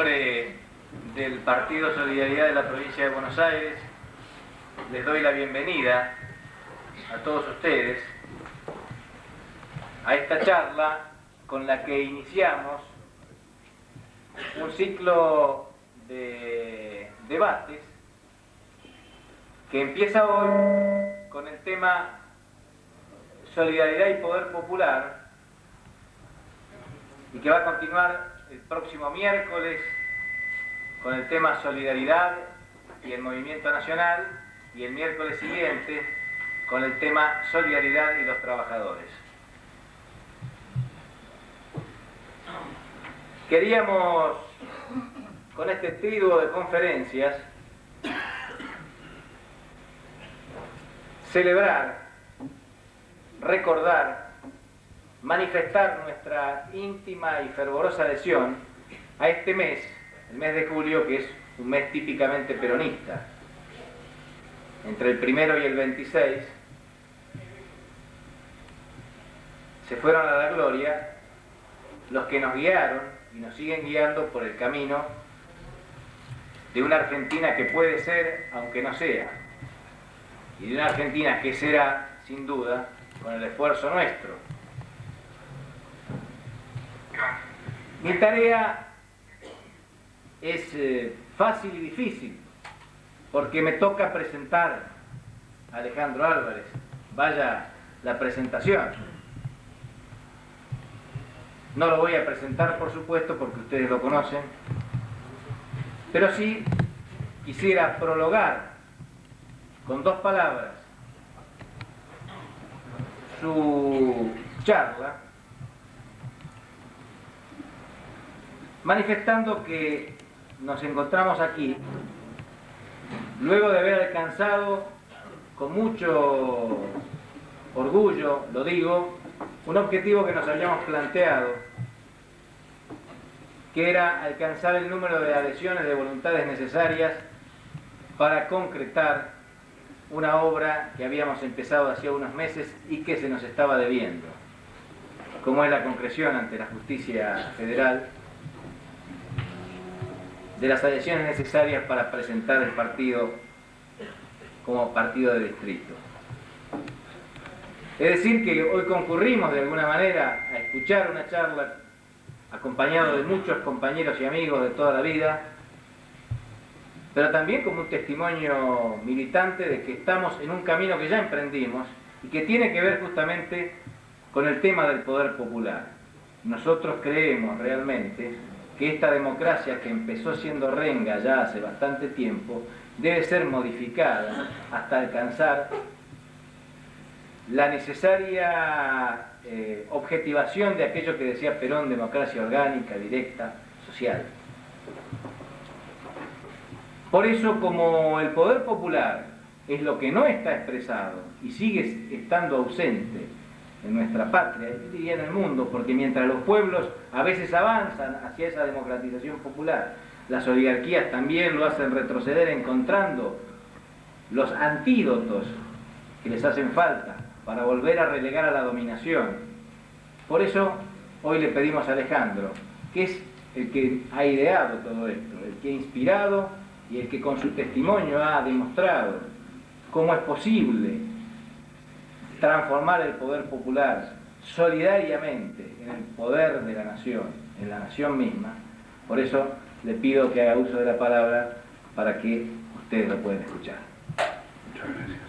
nombre del Partido Solidaridad de la Provincia de Buenos Aires, les doy la bienvenida a todos ustedes a esta charla con la que iniciamos un ciclo de debates que empieza hoy con el tema Solidaridad y Poder Popular y que va a continuar el próximo miércoles con el tema Solidaridad y el Movimiento Nacional, y el miércoles siguiente con el tema Solidaridad y los Trabajadores. Queríamos, con este trío de conferencias, celebrar, recordar, manifestar nuestra íntima y fervorosa adhesión a este mes, el mes de julio, que es un mes típicamente peronista. Entre el 1 y el 26 se fueron a la gloria los que nos guiaron y nos siguen guiando por el camino de una Argentina que puede ser, aunque no sea, y de una Argentina que será, sin duda, con el esfuerzo nuestro. Mi tarea es fácil y difícil, porque me toca presentar a Alejandro Álvarez. Vaya la presentación. No lo voy a presentar, por supuesto, porque ustedes lo conocen, pero sí quisiera prologar con 2 palabras su charla, manifestando que nos encontramos aquí luego de haber alcanzado con mucho orgullo, lo digo, un objetivo que nos habíamos planteado, que era alcanzar el número de adhesiones de voluntades necesarias para concretar una obra que habíamos empezado hacía unos meses y que se nos estaba debiendo, como es la concreción ante la justicia federal de las adhesiones necesarias para presentar el partido como partido de distrito. Es decir, que hoy concurrimos de alguna manera a escuchar una charla acompañado de muchos compañeros y amigos de toda la vida, pero también como un testimonio militante de que estamos en un camino que ya emprendimos y que tiene que ver justamente con el tema del poder popular. Nosotros creemos realmente que esta democracia, que empezó siendo renga ya hace bastante tiempo, debe ser modificada hasta alcanzar la necesaria objetivación de aquello que decía Perón: democracia orgánica, directa, social. Por eso, como el poder popular es lo que no está expresado y sigue estando ausente en nuestra patria, yo diría en el mundo, porque mientras los pueblos a veces avanzan hacia esa democratización popular, las oligarquías también lo hacen retroceder, encontrando los antídotos que les hacen falta para volver a relegar a la dominación. Por eso hoy le pedimos a Alejandro, que es el que ha ideado todo esto, el que ha inspirado y el que con su testimonio ha demostrado cómo es posible transformar el poder popular solidariamente en el poder de la nación, en la nación misma. Por eso le pido que haga uso de la palabra para que ustedes lo puedan escuchar. Muchas gracias.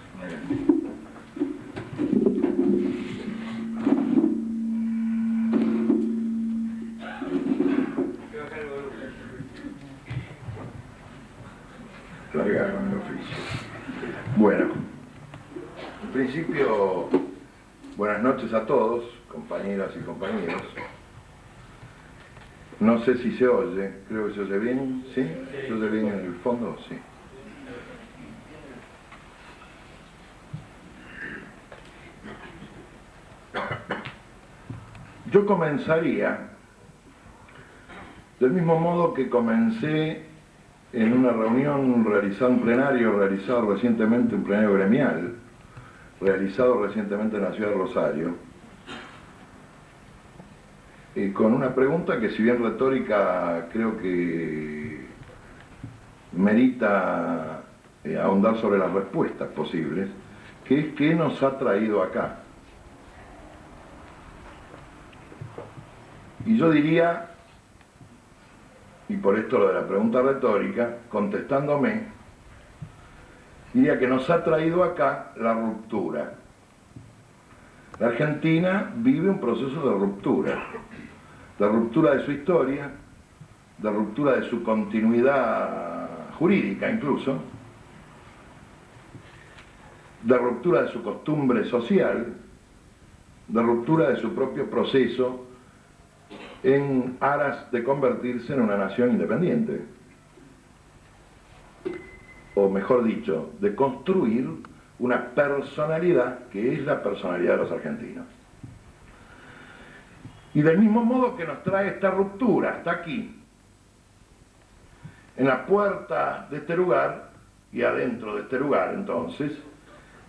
Largaron el oficio. Bueno, en principio, buenas noches a todos, compañeras y compañeros. No sé si se oye, creo que se oye bien, ¿sí? ¿Se oye bien en el fondo? Sí. Yo comenzaría del mismo modo que comencé en una reunión realizada, un plenario realizado recientemente, un plenario gremial, realizado recientemente en la ciudad de Rosario, con una pregunta que, si bien retórica, creo que merita ahondar sobre las respuestas posibles, que es: ¿qué nos ha traído acá? Y yo diría, y por esto lo de la pregunta retórica, contestándome, diría que nos ha traído acá la ruptura. La Argentina vive un proceso de ruptura de su historia, de ruptura de su continuidad jurídica incluso, de ruptura de su costumbre social, de ruptura de su propio proceso en aras de convertirse en una nación independiente. O mejor dicho, de construir una personalidad que es la personalidad de los argentinos. Y del mismo modo que nos trae esta ruptura hasta aquí, en la puerta de este lugar y adentro de este lugar, entonces,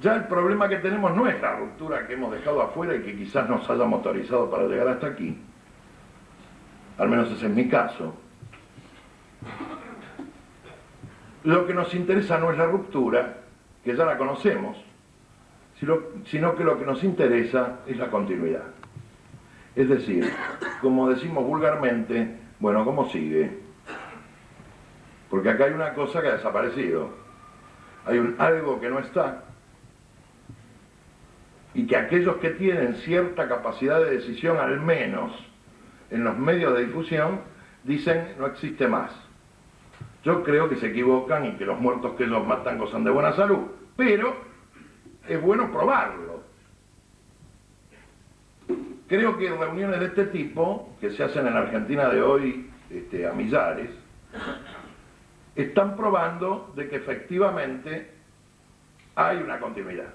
ya el problema que tenemos no es la ruptura que hemos dejado afuera y que quizás nos haya motorizado para llegar hasta aquí. Al menos ese es mi caso. Lo que nos interesa no es la ruptura, que ya la conocemos, sino que lo que nos interesa es la continuidad. Es decir, como decimos vulgarmente, bueno, ¿cómo sigue? Porque acá hay una cosa que ha desaparecido. Hay algo que no está, y que aquellos que tienen cierta capacidad de decisión, al menos en los medios de difusión, dicen no existe más. Yo creo que se equivocan y que los muertos que ellos matan gozan de buena salud, pero es bueno probarlo. Creo que reuniones de este tipo, que se hacen en la Argentina de hoy a millares, están probando de que efectivamente hay una continuidad.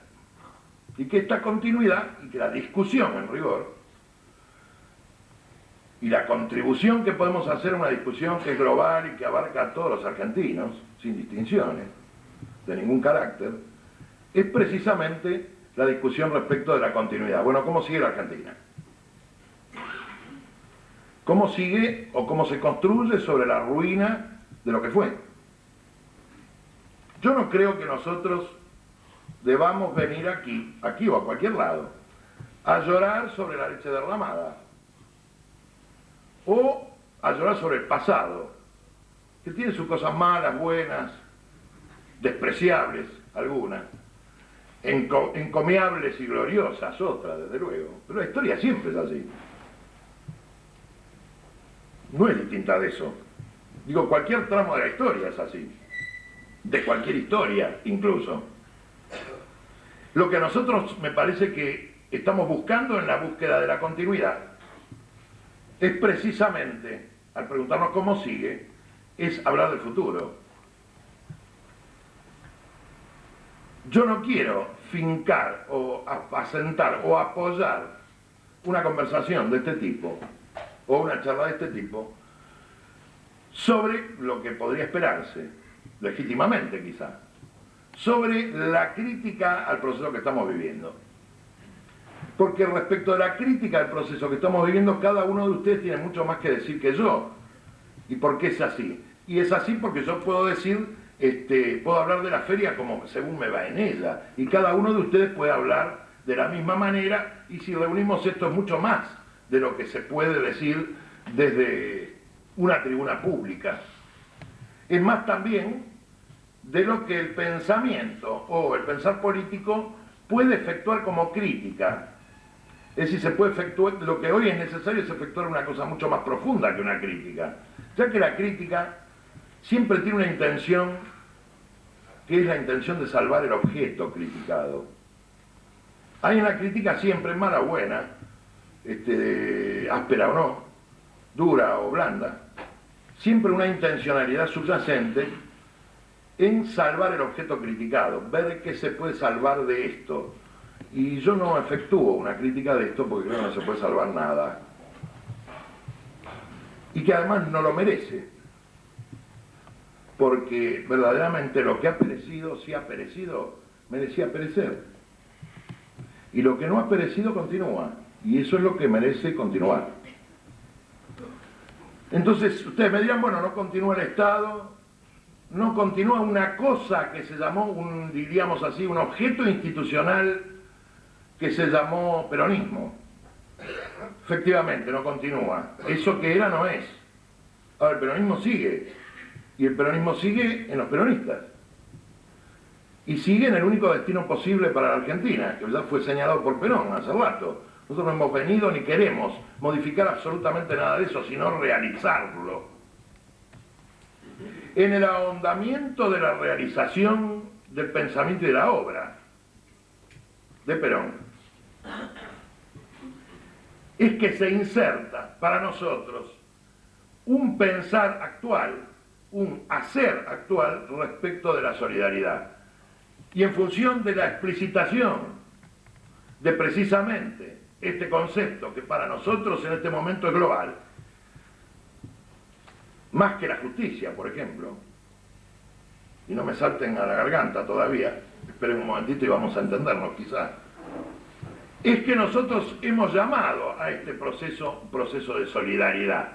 Y que esta continuidad, y que la discusión en rigor, y la contribución que podemos hacer a una discusión que es global y que abarca a todos los argentinos, sin distinciones, de ningún carácter, es precisamente la discusión respecto de la continuidad. Bueno, ¿cómo sigue la Argentina? ¿Cómo sigue o cómo se construye sobre la ruina de lo que fue? Yo no creo que nosotros debamos venir aquí o a cualquier lado, a llorar sobre la leche derramada, o a llorar sobre el pasado, que tiene sus cosas malas, buenas, despreciables algunas, encomiables y gloriosas otras, desde luego. Pero la historia siempre es así. No es distinta de eso. Digo, cualquier tramo de la historia es así. De cualquier historia, incluso. Lo que a nosotros me parece que estamos buscando en la búsqueda de la continuidad es precisamente, al preguntarnos cómo sigue, es hablar del futuro. Yo no quiero fincar o asentar o apoyar una conversación de este tipo o una charla de este tipo sobre lo que podría esperarse, legítimamente quizá, sobre la crítica al proceso que estamos viviendo. Porque respecto de la crítica al proceso que estamos viviendo, cada uno de ustedes tiene mucho más que decir que yo. ¿Y por qué es así? Y es así porque yo puedo decir, puedo hablar de la feria como según me va en ella, y cada uno de ustedes puede hablar de la misma manera, y si reunimos esto es mucho más de lo que se puede decir desde una tribuna pública. Es más también de lo que el pensamiento o el pensar político puede efectuar como crítica. Es decir, se puede efectuar, lo que hoy es necesario es efectuar una cosa mucho más profunda que una crítica, ya que la crítica siempre tiene una intención, que es la intención de salvar el objeto criticado. Hay una crítica siempre, mala o buena, áspera o no, dura o blanda, siempre una intencionalidad subyacente en salvar el objeto criticado, ver qué se puede salvar de esto. Y yo no efectúo una crítica de esto porque creo que no se puede salvar nada. Y que además no lo merece. Porque verdaderamente lo que ha perecido, si ha perecido, merecía perecer. Y lo que no ha perecido continúa. Y eso es lo que merece continuar. Entonces ustedes me dirán, bueno, no continúa el Estado, no continúa una cosa que se llamó, diríamos así, un objeto institucional que se llamó peronismo. Efectivamente, no continúa. Eso que era no es. Ahora, el peronismo sigue. Y el peronismo sigue en los peronistas. Y sigue en el único destino posible para la Argentina, que ya fue señalado por Perón hace rato. Nosotros no hemos venido ni queremos modificar absolutamente nada de eso, sino realizarlo. En el ahondamiento de la realización del pensamiento y de la obra de Perón, es que se inserta para nosotros un pensar actual, un hacer actual respecto de la solidaridad. Y en función de la explicitación de precisamente este concepto que para nosotros en este momento es global, más que la justicia, por ejemplo, y no me salten a la garganta todavía, esperen un momentito y vamos a entendernos quizás, es que nosotros hemos llamado a este proceso de solidaridad.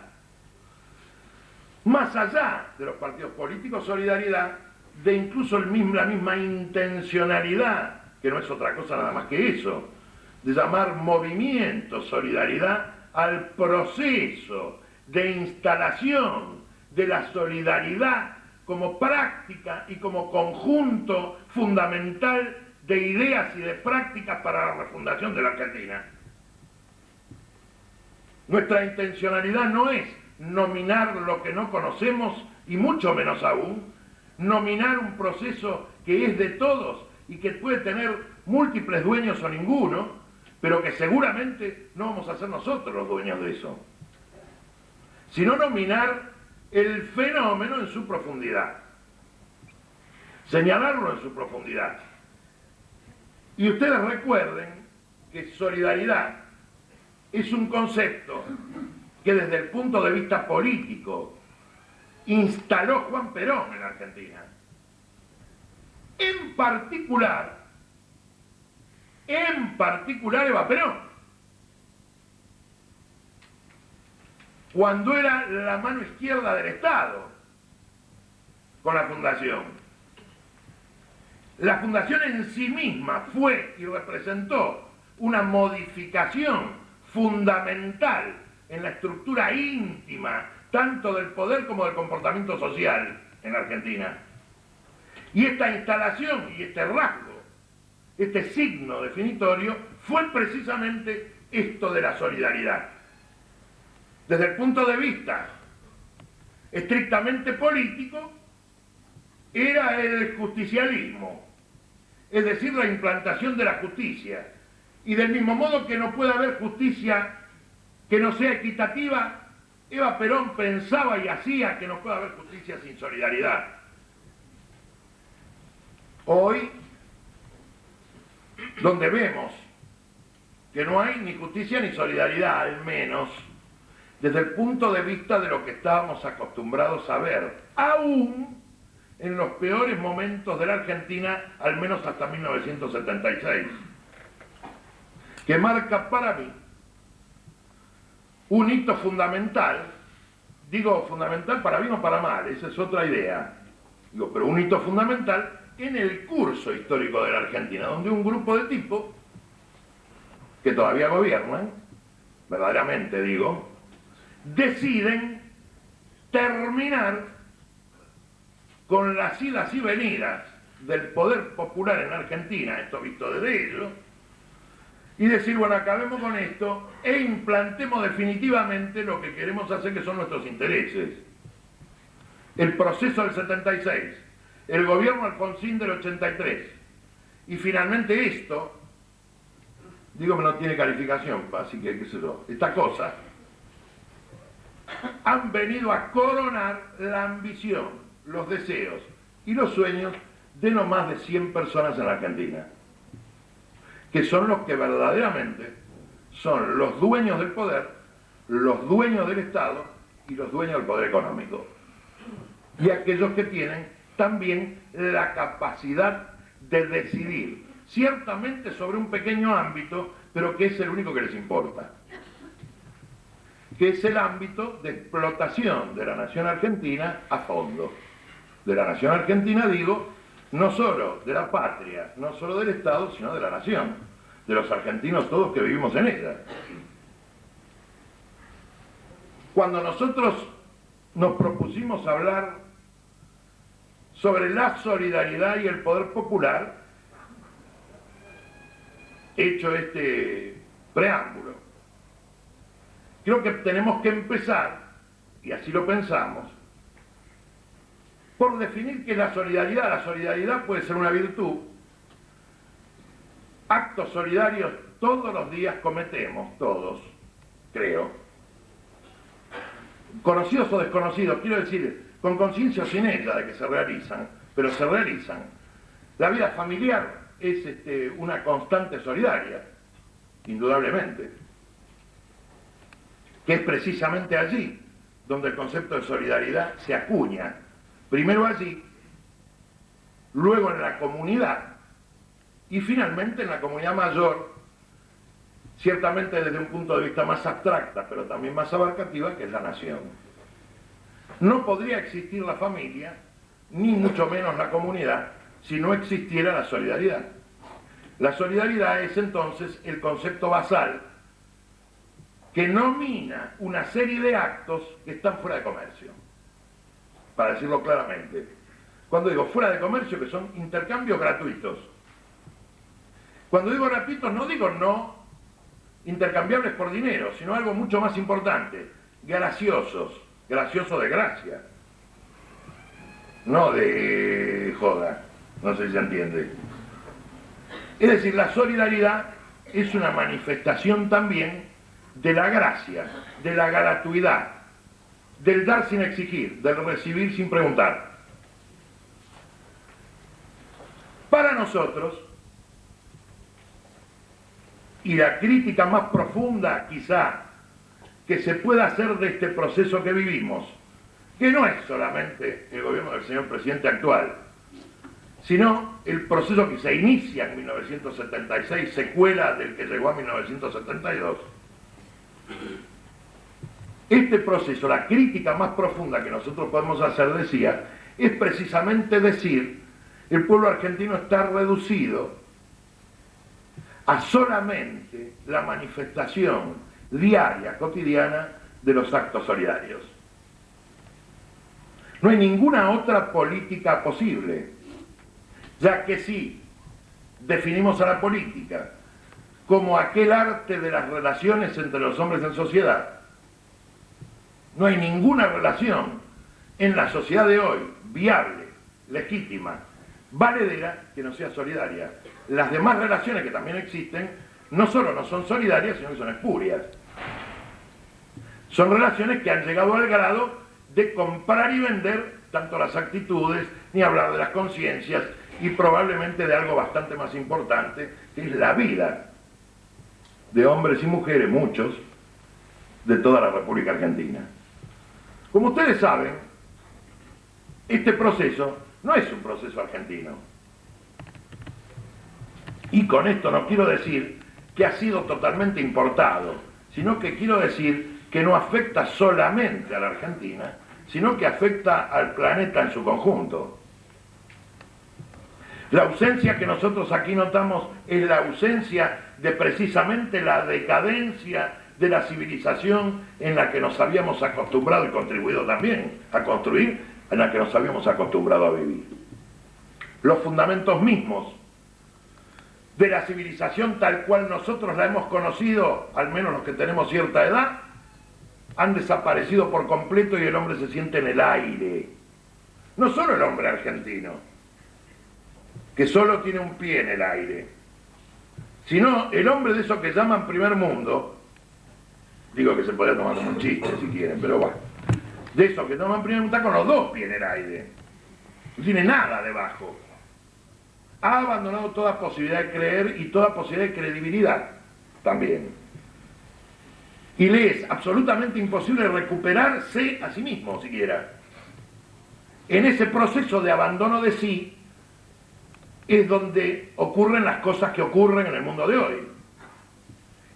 Más allá de los partidos políticos, solidaridad de incluso la misma intencionalidad, que no es otra cosa nada más que eso, de llamar movimiento, solidaridad, al proceso de instalación de la solidaridad como práctica y como conjunto fundamental de ideas y de prácticas para la refundación de la Argentina. Nuestra intencionalidad no es nominar lo que no conocemos y mucho menos aún nominar un proceso que es de todos y que puede tener múltiples dueños o ninguno, pero que seguramente no vamos a ser nosotros los dueños de eso, sino nominar el fenómeno en su profundidad, señalarlo en su profundidad. Y ustedes recuerden que solidaridad es un concepto que desde el punto de vista político instaló Juan Perón en la Argentina. En particular Eva Perón, cuando era la mano izquierda del Estado con la Fundación. La Fundación en sí misma fue y representó una modificación fundamental en la estructura íntima, tanto del poder como del comportamiento social en la Argentina. Y esta instalación y este rasgo, este signo definitorio, fue precisamente esto de la solidaridad. Desde el punto de vista estrictamente político, era el justicialismo, es decir, la implantación de la justicia. Y del mismo modo que no puede haber justicia que no sea equitativa, Eva Perón pensaba y hacía que no puede haber justicia sin solidaridad. Hoy, donde vemos que no hay ni justicia ni solidaridad, al menos desde el punto de vista de lo que estábamos acostumbrados a ver, aún en los peores momentos de la Argentina, al menos hasta 1976, que marca para mí un hito fundamental, digo fundamental para bien o para mal, esa es otra idea, digo, pero un hito fundamental en el curso histórico de la Argentina, donde un grupo de tipos que todavía gobiernan, verdaderamente digo, deciden terminar con las idas y venidas del poder popular en Argentina, esto visto desde ellos, y decir, bueno, acabemos con esto e implantemos definitivamente lo que queremos hacer, que son nuestros intereses. El proceso del 76, el gobierno Alfonsín del 83, y finalmente esto, digo que no tiene calificación, así que qué sé yo, esta cosa, han venido a coronar la ambición, los deseos y los sueños de no más de 100 personas en la Argentina, que son los que verdaderamente son los dueños del poder, los dueños del Estado y los dueños del poder económico. Y aquellos que tienen también la capacidad de decidir, ciertamente sobre un pequeño ámbito, pero que es el único que les importa, que es el ámbito de explotación de la nación argentina a fondo. De la nación argentina, digo, no solo de la patria, no solo del Estado, sino de la nación, de los argentinos todos que vivimos en ella. Cuando nosotros nos propusimos hablar sobre la solidaridad y el poder popular, hecho este preámbulo, creo que tenemos que empezar, y así lo pensamos, por definir qué es la solidaridad. La solidaridad puede ser una virtud. Actos solidarios todos los días cometemos, todos, creo. Conocidos o desconocidos, quiero decir, con conciencia o sin ella de que se realizan, pero se realizan. La vida familiar es una constante solidaria, indudablemente, que es precisamente allí donde el concepto de solidaridad se acuña. Primero allí, luego en la comunidad y finalmente en la comunidad mayor, ciertamente desde un punto de vista más abstracta, pero también más abarcativa, que es la nación. No podría existir la familia, ni mucho menos la comunidad, si no existiera la solidaridad. La solidaridad es entonces el concepto basal que nomina una serie de actos que están fuera de comercio, para decirlo claramente. Cuando digo fuera de comercio, que son intercambios gratuitos. Cuando digo gratuitos, no digo no intercambiables por dinero, sino algo mucho más importante, graciosos, gracioso de gracia, no de joda, no sé si se entiende. Es decir, la solidaridad es una manifestación también de la gracia, de la gratuidad, del dar sin exigir, del recibir sin preguntar. Para nosotros, y la crítica más profunda quizá que se pueda hacer de este proceso que vivimos, que no es solamente el gobierno del señor presidente actual, sino el proceso que se inicia en 1976, secuela del que llegó a 1972. Este proceso, la crítica más profunda que nosotros podemos hacer, decía, es precisamente decir, el pueblo argentino está reducido a solamente la manifestación diaria, cotidiana, de los actos solidarios. No hay ninguna otra política posible, ya que si definimos a la política como aquel arte de las relaciones entre los hombres en sociedad, no hay ninguna relación en la sociedad de hoy viable, legítima, valedera, que no sea solidaria. Las demás relaciones que también existen no solo no son solidarias, sino que son espurias. Son relaciones que han llegado al grado de comprar y vender tanto las actitudes, ni hablar de las conciencias, y probablemente de algo bastante más importante, que es la vida de hombres y mujeres, muchos, de toda la República Argentina. Como ustedes saben, este proceso no es un proceso argentino. Y con esto no quiero decir que ha sido totalmente importado, sino que quiero decir que no afecta solamente a la Argentina, sino que afecta al planeta en su conjunto. La ausencia que nosotros aquí notamos es la ausencia de precisamente la decadencia de la civilización en la que nos habíamos acostumbrado y contribuido también a construir, en la que nos habíamos acostumbrado a vivir. Los fundamentos mismos de la civilización tal cual nosotros la hemos conocido, al menos los que tenemos cierta edad, han desaparecido por completo y el hombre se siente en el aire. No solo el hombre argentino, que solo tiene un pie en el aire, sino el hombre de eso que llaman primer mundo, digo que se podría tomar como un chiste si quieren, pero bueno, de eso que llaman primer mundo, está con los dos pies en el aire, no tiene nada debajo. Ha abandonado toda posibilidad de creer y toda posibilidad de credibilidad también. Y le es absolutamente imposible recuperarse a sí mismo siquiera. En ese proceso de abandono de sí es donde ocurren las cosas que ocurren en el mundo de hoy.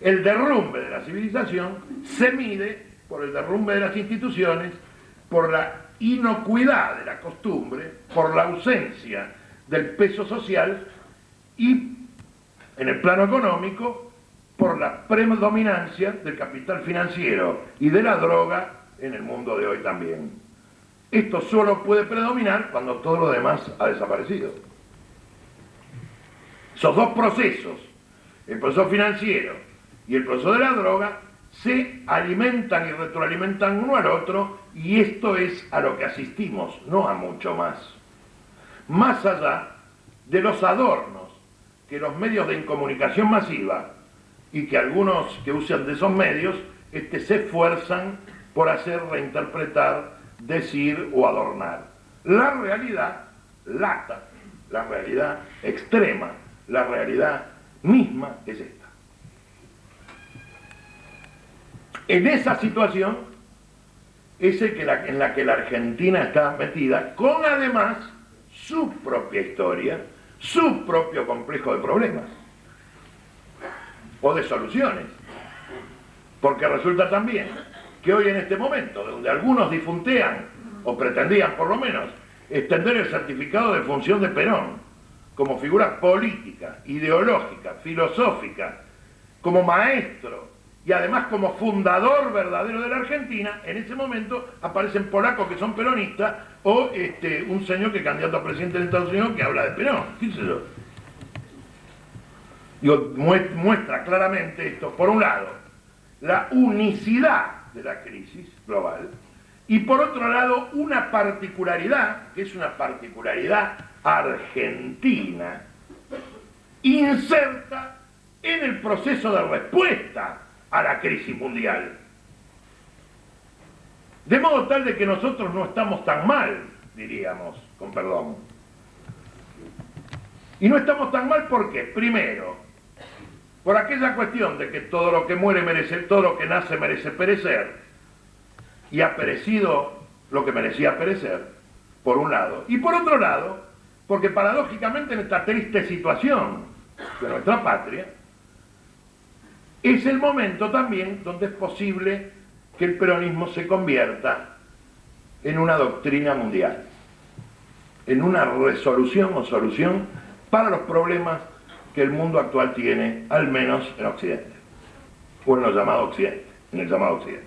El derrumbe de la civilización se mide por el derrumbe de las instituciones, por la inocuidad de la costumbre, por la ausencia del peso social y, en el plano económico, por la predominancia del capital financiero y de la droga en el mundo de hoy también. Esto solo puede predominar cuando todo lo demás ha desaparecido. Esos dos procesos, el proceso financiero y el proceso de la droga, se alimentan y retroalimentan uno al otro, y esto es a lo que asistimos, no a mucho más. Más allá de los adornos que los medios de comunicación masiva y que algunos que usan de esos medios se esfuerzan por hacer reinterpretar, decir o adornar. La realidad lata, la realidad extrema, la realidad misma es esta. En esa situación es en la que la Argentina está metida, con además su propia historia, su propio complejo de problemas o de soluciones. Porque resulta también que hoy en este momento, donde algunos difuntean, o pretendían por lo menos, extender el certificado de función de Perón como figura política, ideológica, filosófica, como maestro y además como fundador verdadero de la Argentina, en ese momento aparecen polacos que son peronistas o un señor que es candidato a presidente de Estados Unidos que habla de Perón, qué sé yo. Digo, muestra claramente esto, por un lado, la unicidad de la crisis global, y por otro lado, una particularidad, que es una particularidad argentina, inserta en el proceso de respuesta a la crisis mundial. De modo tal de que nosotros no estamos tan mal, diríamos, con perdón. Y no estamos tan mal ¿por qué? Primero, por aquella cuestión de que todo lo que muere merece, todo lo que nace merece perecer, y ha perecido lo que merecía perecer, por un lado. Y por otro lado, porque paradójicamente en esta triste situación de nuestra patria, es el momento también donde es posible que el peronismo se convierta en una doctrina mundial, en una resolución o solución para los problemas que el mundo actual tiene, al menos en Occidente, o en lo llamado Occidente, en el llamado Occidente.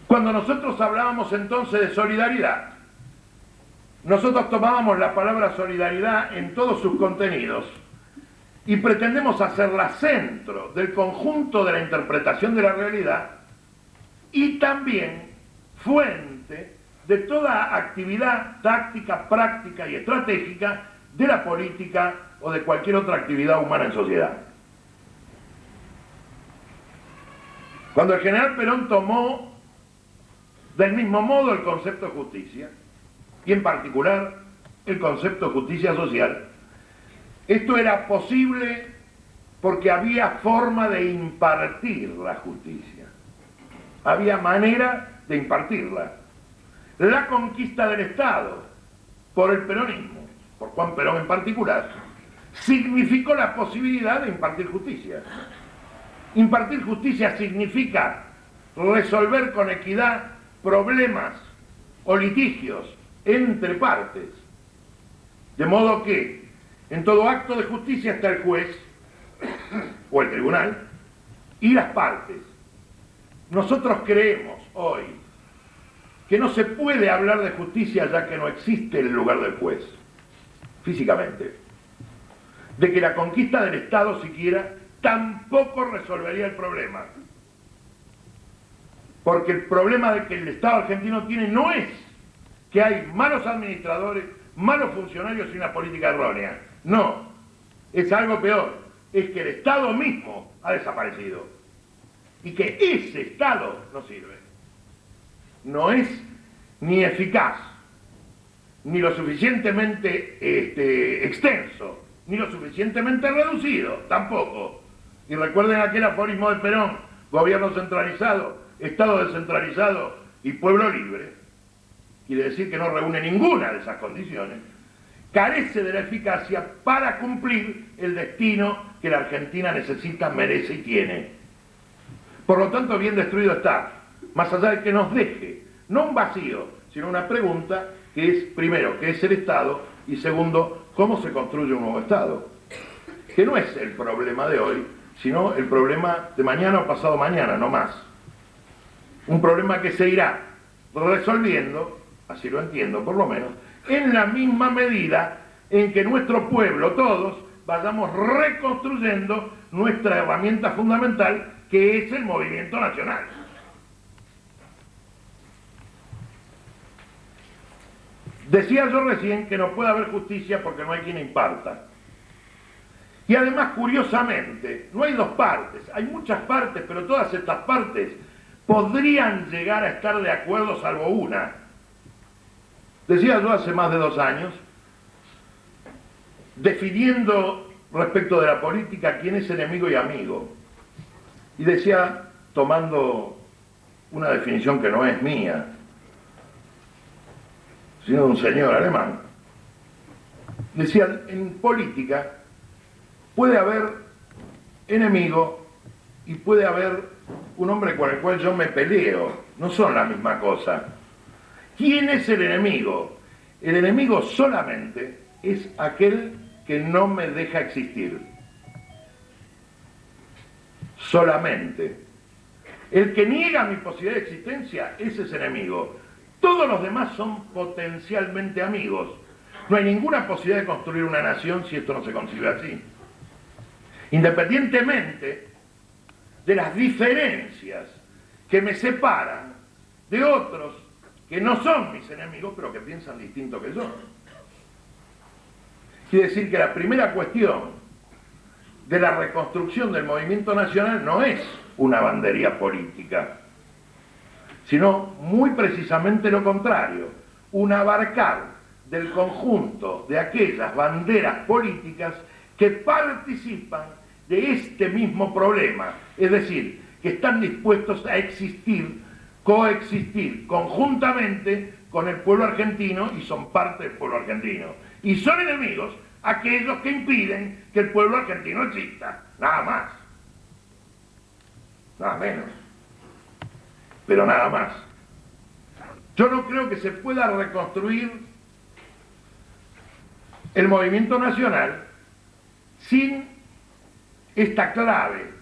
Cuando nosotros hablábamos entonces de solidaridad, nosotros tomábamos la palabra solidaridad en todos sus contenidos y pretendemos hacerla centro del conjunto de la interpretación de la realidad y también fuente de toda actividad táctica, práctica y estratégica de la política o de cualquier otra actividad humana en sociedad. Cuando el general Perón tomó del mismo modo el concepto de justicia, y en particular el concepto de justicia social, esto era posible porque había forma de impartir la justicia, había manera de impartirla. La conquista del Estado por el peronismo, por Juan Perón en particular, significó la posibilidad de impartir justicia. Impartir justicia significa resolver con equidad problemas o litigios entre partes, de modo que en todo acto de justicia está el juez o el tribunal y las partes. Nosotros creemos hoy que no se puede hablar de justicia ya que no existe el lugar del juez, físicamente, de que la conquista del Estado siquiera tampoco resolvería el problema, porque el problema de que el Estado argentino tiene no es que hay malos administradores, malos funcionarios y una política errónea, no, es algo peor, es que el Estado mismo ha desaparecido y que ese Estado no sirve, no es ni eficaz, ni lo suficientemente extenso, ni lo suficientemente reducido, tampoco. Y recuerden aquel aforismo de Perón: gobierno centralizado, Estado descentralizado y pueblo libre. Quiere decir que no reúne ninguna de esas condiciones, carece de la eficacia para cumplir el destino que la Argentina necesita, merece y tiene. Por lo tanto, bien destruido está, más allá de que nos deje, no un vacío, sino una pregunta que es, primero, ¿qué es el Estado? Y segundo, ¿cómo se construye un nuevo Estado? Que no es el problema de hoy, sino el problema de mañana o pasado mañana, no más. Un problema que se irá resolviendo, así lo entiendo por lo menos, en la misma medida en que nuestro pueblo, todos, vayamos reconstruyendo nuestra herramienta fundamental, que es el movimiento nacional. Decía yo recién que no puede haber justicia porque no hay quien imparta. Y además, curiosamente, no hay dos partes, hay muchas partes, pero todas estas partes podrían llegar a estar de acuerdo salvo una. Decía yo hace más de 2 años, definiendo respecto de la política quién es enemigo y amigo. Y decía, tomando una definición que no es mía, sino de un señor alemán, decía, en política puede haber enemigo y puede haber un hombre con el cual yo me peleo, no son la misma cosa. ¿Quién es el enemigo? El enemigo solamente es aquel que no me deja existir. Solamente. El que niega mi posibilidad de existencia, ese es enemigo. Todos los demás son potencialmente amigos. No hay ninguna posibilidad de construir una nación si esto no se concibe así. Independientemente de las diferencias que me separan de otros que no son mis enemigos, pero que piensan distinto que yo. Quiere decir que la primera cuestión de la reconstrucción del movimiento nacional no es una bandería política, sino muy precisamente lo contrario, un abarcar del conjunto de aquellas banderas políticas que participan de este mismo problema, es decir, que están dispuestos a existir, coexistir conjuntamente con el pueblo argentino y son parte del pueblo argentino. Y son enemigos aquellos que impiden que el pueblo argentino exista, nada más, nada menos, pero nada más. Yo no creo que se pueda reconstruir el movimiento nacional sin esta clave.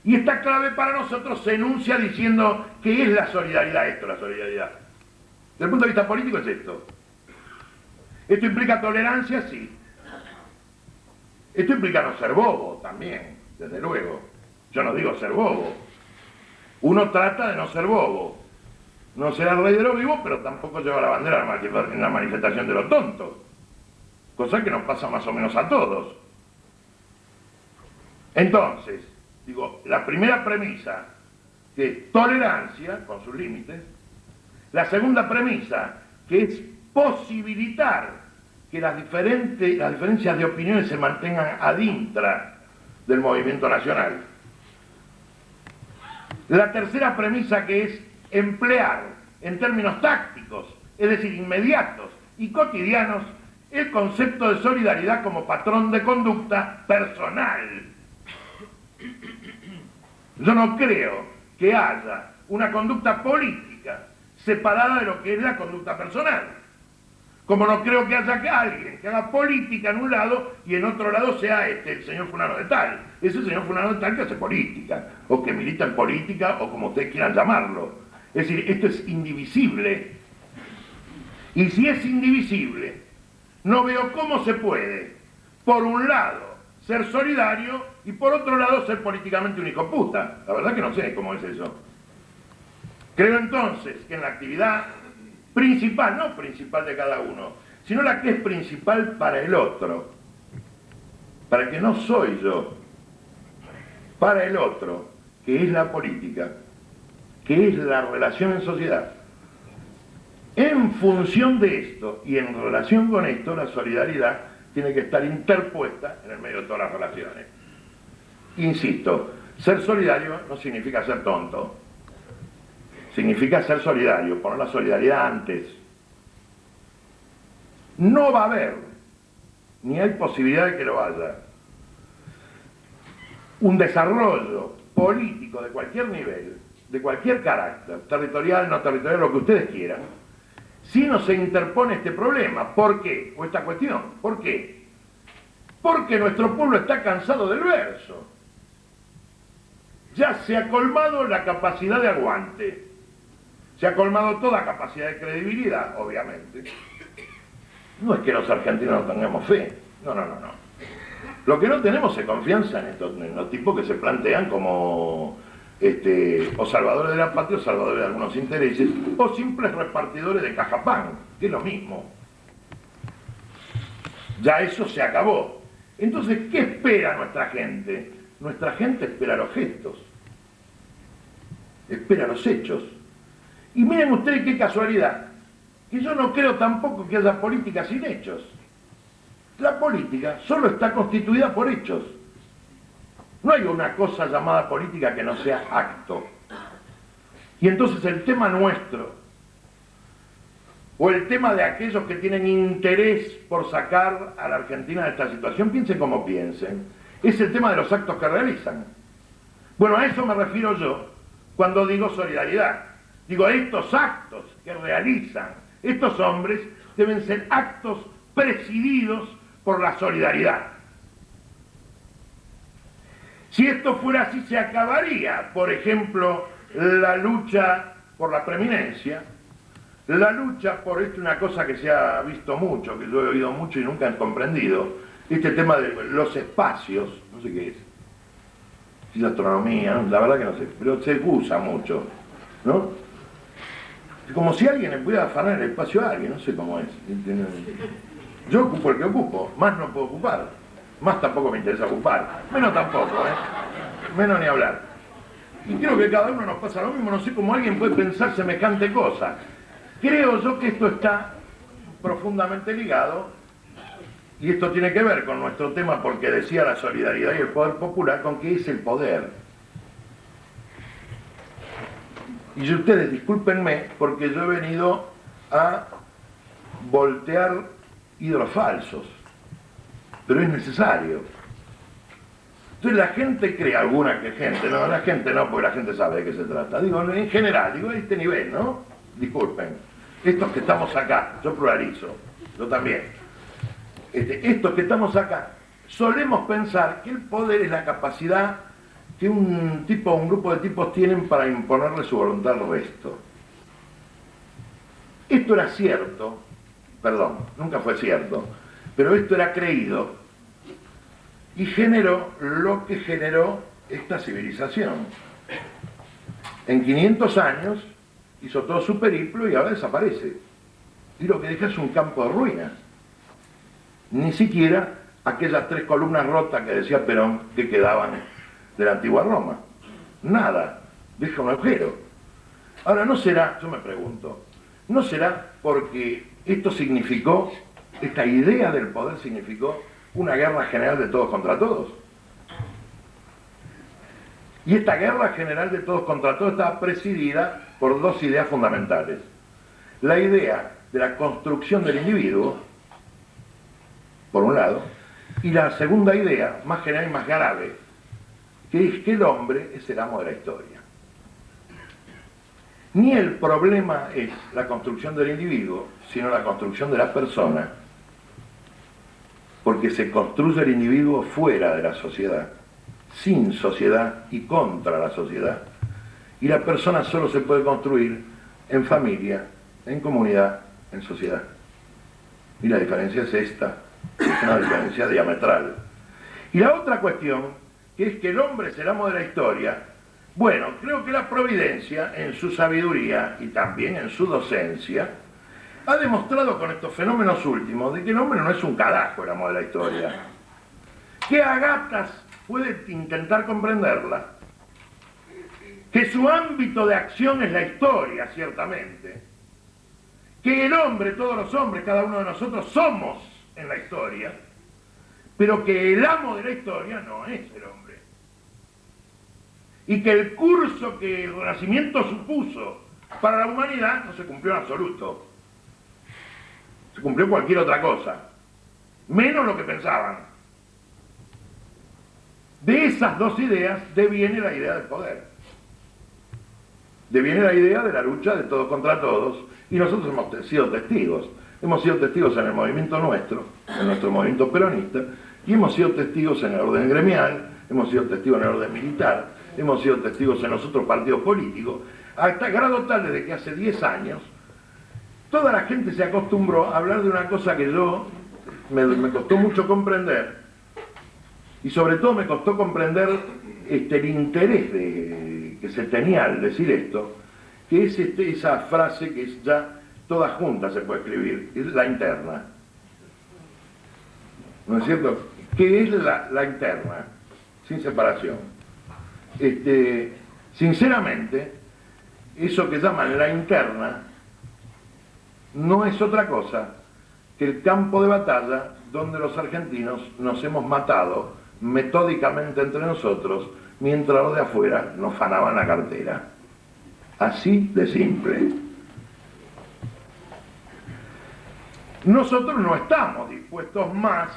Y esta clave para nosotros se enuncia diciendo que es la solidaridad esto, la solidaridad. Desde el punto de vista político es esto. ¿Esto implica tolerancia? Sí. Esto implica no ser bobo también, desde luego. Yo no digo ser bobo. Uno trata de no ser bobo. No ser el rey de los vivos, pero tampoco lleva la bandera en la manifestación de los tontos. Cosa que nos pasa más o menos a todos. Entonces, digo, la primera premisa, que es tolerancia, con sus límites. La segunda premisa, que es posibilitar que las diferencias de opiniones se mantengan ad intra del movimiento nacional. La tercera premisa, que es emplear en términos tácticos, es decir, inmediatos y cotidianos, el concepto de solidaridad como patrón de conducta personal. Yo no creo que haya una conducta política separada de lo que es la conducta personal. Como no creo que haya alguien que haga política en un lado y en otro lado sea el señor fulano de tal. Ese señor fulano de tal que hace política, o que milita en política, o como ustedes quieran llamarlo. Es decir, esto es indivisible. Y si es indivisible, no veo cómo se puede, por un lado, ser solidario y por otro lado ser políticamente un hijo puta. La verdad que no sé cómo es eso. Creo entonces que en la actividad principal, no principal de cada uno, sino la que es principal para el otro, para el que no soy yo, para el otro, que es la política, que es la relación en sociedad. En función de esto y en relación con esto, la solidaridad tiene que estar interpuesta en el medio de todas las relaciones. Insisto, ser solidario no significa ser tonto. Significa ser solidario, poner la solidaridad antes. No va a haber, ni hay posibilidad de que lo haya, un desarrollo político de cualquier nivel, de cualquier carácter, territorial, no territorial, lo que ustedes quieran, si no se interpone este problema. ¿Por qué? O esta cuestión. ¿Por qué? Porque nuestro pueblo está cansado del verso. Ya se ha colmado la capacidad de aguante. Se ha colmado toda capacidad de credibilidad, obviamente. No es que los argentinos no tengamos fe. No. Lo que no tenemos es confianza en los tipos que se plantean como o salvadores de la patria, o salvadores de algunos intereses, o simples repartidores de caja pan, que es lo mismo. Ya eso se acabó. Entonces, ¿qué espera nuestra gente? Nuestra gente espera los gestos, espera los hechos. Y miren ustedes qué casualidad, que yo no creo tampoco que haya política sin hechos. La política solo está constituida por hechos. No hay una cosa llamada política que no sea acto. Y entonces el tema nuestro, o el tema de aquellos que tienen interés por sacar a la Argentina de esta situación, piensen como piensen, es el tema de los actos que realizan. Bueno, a eso me refiero yo cuando digo solidaridad. Digo, estos actos que realizan estos hombres deben ser actos presididos por la solidaridad. Si esto fuera así, se acabaría, por ejemplo, la lucha por la preeminencia, la lucha por una cosa que se ha visto mucho, que yo he oído mucho y nunca he comprendido, este tema de los espacios, no sé qué es, si es astronomía, la verdad que no sé, pero se usa mucho, ¿no? Como si alguien le pudiera afanar el espacio a alguien, no sé cómo es. Yo ocupo el que ocupo, más no puedo ocupar, más tampoco me interesa ocupar, menos tampoco, menos ni hablar. Y creo que cada uno nos pasa lo mismo, no sé cómo alguien puede pensar semejante cosa. Creo yo que esto está profundamente ligado, y esto tiene que ver con nuestro tema, porque decía la solidaridad y el poder popular, con qué es el poder. Y ustedes discúlpenme, porque yo he venido a voltear ídolos falsos, pero es necesario. Entonces la gente cree, alguna que gente, no, la gente no, porque la gente sabe de qué se trata. Digo, en general, digo, a este nivel, ¿no? Disculpen, estos que estamos acá, yo pluralizo, yo también. Estos que estamos acá, solemos pensar que el poder es la capacidad que un grupo de tipos tienen para imponerle su voluntad al resto. Esto era cierto, perdón, nunca fue cierto, pero esto era creído y generó lo que generó esta civilización. En 500 años hizo todo su periplo y ahora desaparece. Y lo que deja es un campo de ruinas. Ni siquiera aquellas 3 columnas rotas que decía Perón que quedaban de la antigua Roma. Nada, deja un agujero. Ahora, ¿no será, yo me pregunto, no será porque esto significó, esta idea del poder significó una guerra general de todos contra todos? Y esta guerra general de todos contra todos estaba presidida por 2 ideas fundamentales. La idea de la construcción del individuo, por un lado, y la segunda idea, más general y más grave, que es que el hombre es el amo de la historia. Ni el problema es la construcción del individuo, sino la construcción de la persona, porque se construye el individuo fuera de la sociedad, sin sociedad y contra la sociedad. Y la persona solo se puede construir en familia, en comunidad, en sociedad. Y la diferencia es esta, es una diferencia diametral. Y la otra cuestión, que es que el hombre es el amo de la historia, bueno, creo que la providencia, en su sabiduría y también en su docencia, ha demostrado con estos fenómenos últimos de que el hombre no es un carajo el amo de la historia. Que a gatas puede intentar comprenderla, que su ámbito de acción es la historia, ciertamente, que el hombre, todos los hombres, cada uno de nosotros somos en la historia, pero que el amo de la historia no es el hombre. Y que el curso que el Renacimiento supuso para la humanidad no se cumplió en absoluto. Se cumplió cualquier otra cosa, menos lo que pensaban. De esas dos ideas deviene la idea del poder. Deviene la idea de la lucha de todos contra todos, y nosotros hemos sido testigos. Hemos sido testigos en el movimiento nuestro, en nuestro movimiento peronista, y hemos sido testigos en el orden gremial, hemos sido testigos en el orden militar, hemos sido testigos en los otros partidos políticos, hasta grado tal desde que hace 10 años, toda la gente se acostumbró a hablar de una cosa que me costó mucho comprender, y sobre todo me costó comprender el interés que se tenía al decir esto, que es esa frase que es ya toda junta se puede escribir, es la interna. ¿No es cierto? ¿Qué es la interna? Sin separación. Sinceramente, eso que llaman la interna no es otra cosa que el campo de batalla donde los argentinos nos hemos matado metódicamente entre nosotros mientras los de afuera nos fanaban la cartera. Así de simple. Nosotros no estamos dispuestos más,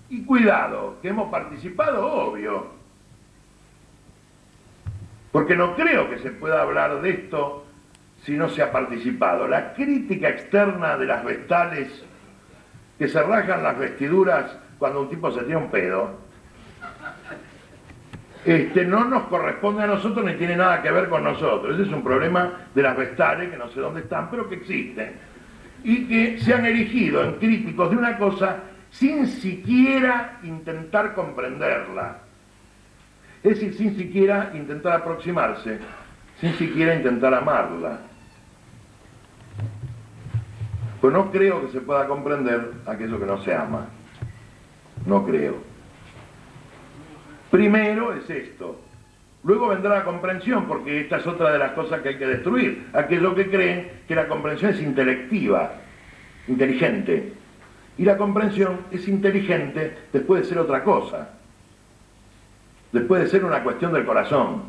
y cuidado, que hemos participado, obvio, porque no creo que se pueda hablar de esto si no se ha participado. La crítica externa de las vestales que se rasgan las vestiduras cuando un tipo se tira un pedo, no nos corresponde a nosotros ni tiene nada que ver con nosotros. Ese es un problema de las vestales, que no sé dónde están, pero que existen, y que se han erigido en críticos de una cosa sin siquiera intentar comprenderla. Es decir, sin siquiera intentar aproximarse, sin siquiera intentar amarla. Pues no creo que se pueda comprender aquello que no se ama. No creo. Primero es esto. Luego vendrá la comprensión, porque esta es otra de las cosas que hay que destruir. Aquellos que creen que la comprensión es intelectiva, inteligente. Y la comprensión es inteligente después de ser otra cosa. Después de ser una cuestión del corazón.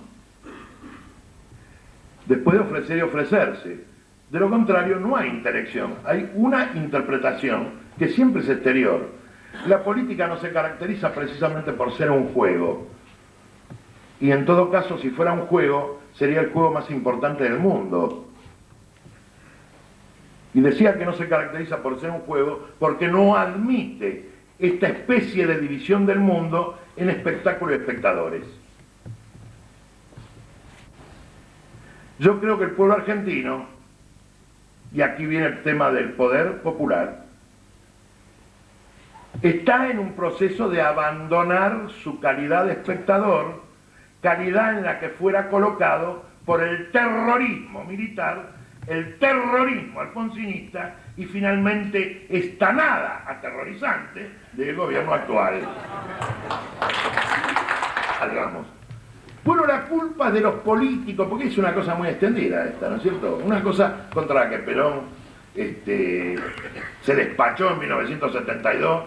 Después de ofrecer y ofrecerse. De lo contrario, no hay intelección. Hay una interpretación que siempre es exterior. La política no se caracteriza precisamente por ser un juego. Y en todo caso, si fuera un juego, sería el juego más importante del mundo. Y decía que no se caracteriza por ser un juego porque no admite esta especie de división del mundo en espectáculo y espectadores. Yo creo que el pueblo argentino, y aquí viene el tema del poder popular, está en un proceso de abandonar su calidad de espectador, calidad en la que fuera colocado por el terrorismo militar, el terrorismo alfonsinista y finalmente esta nada aterrorizante del gobierno actual. Hablamos. Bueno, la culpa es de los políticos, porque es una cosa muy extendida esta, ¿no es cierto? Una cosa contra la que Perón se despachó en 1972,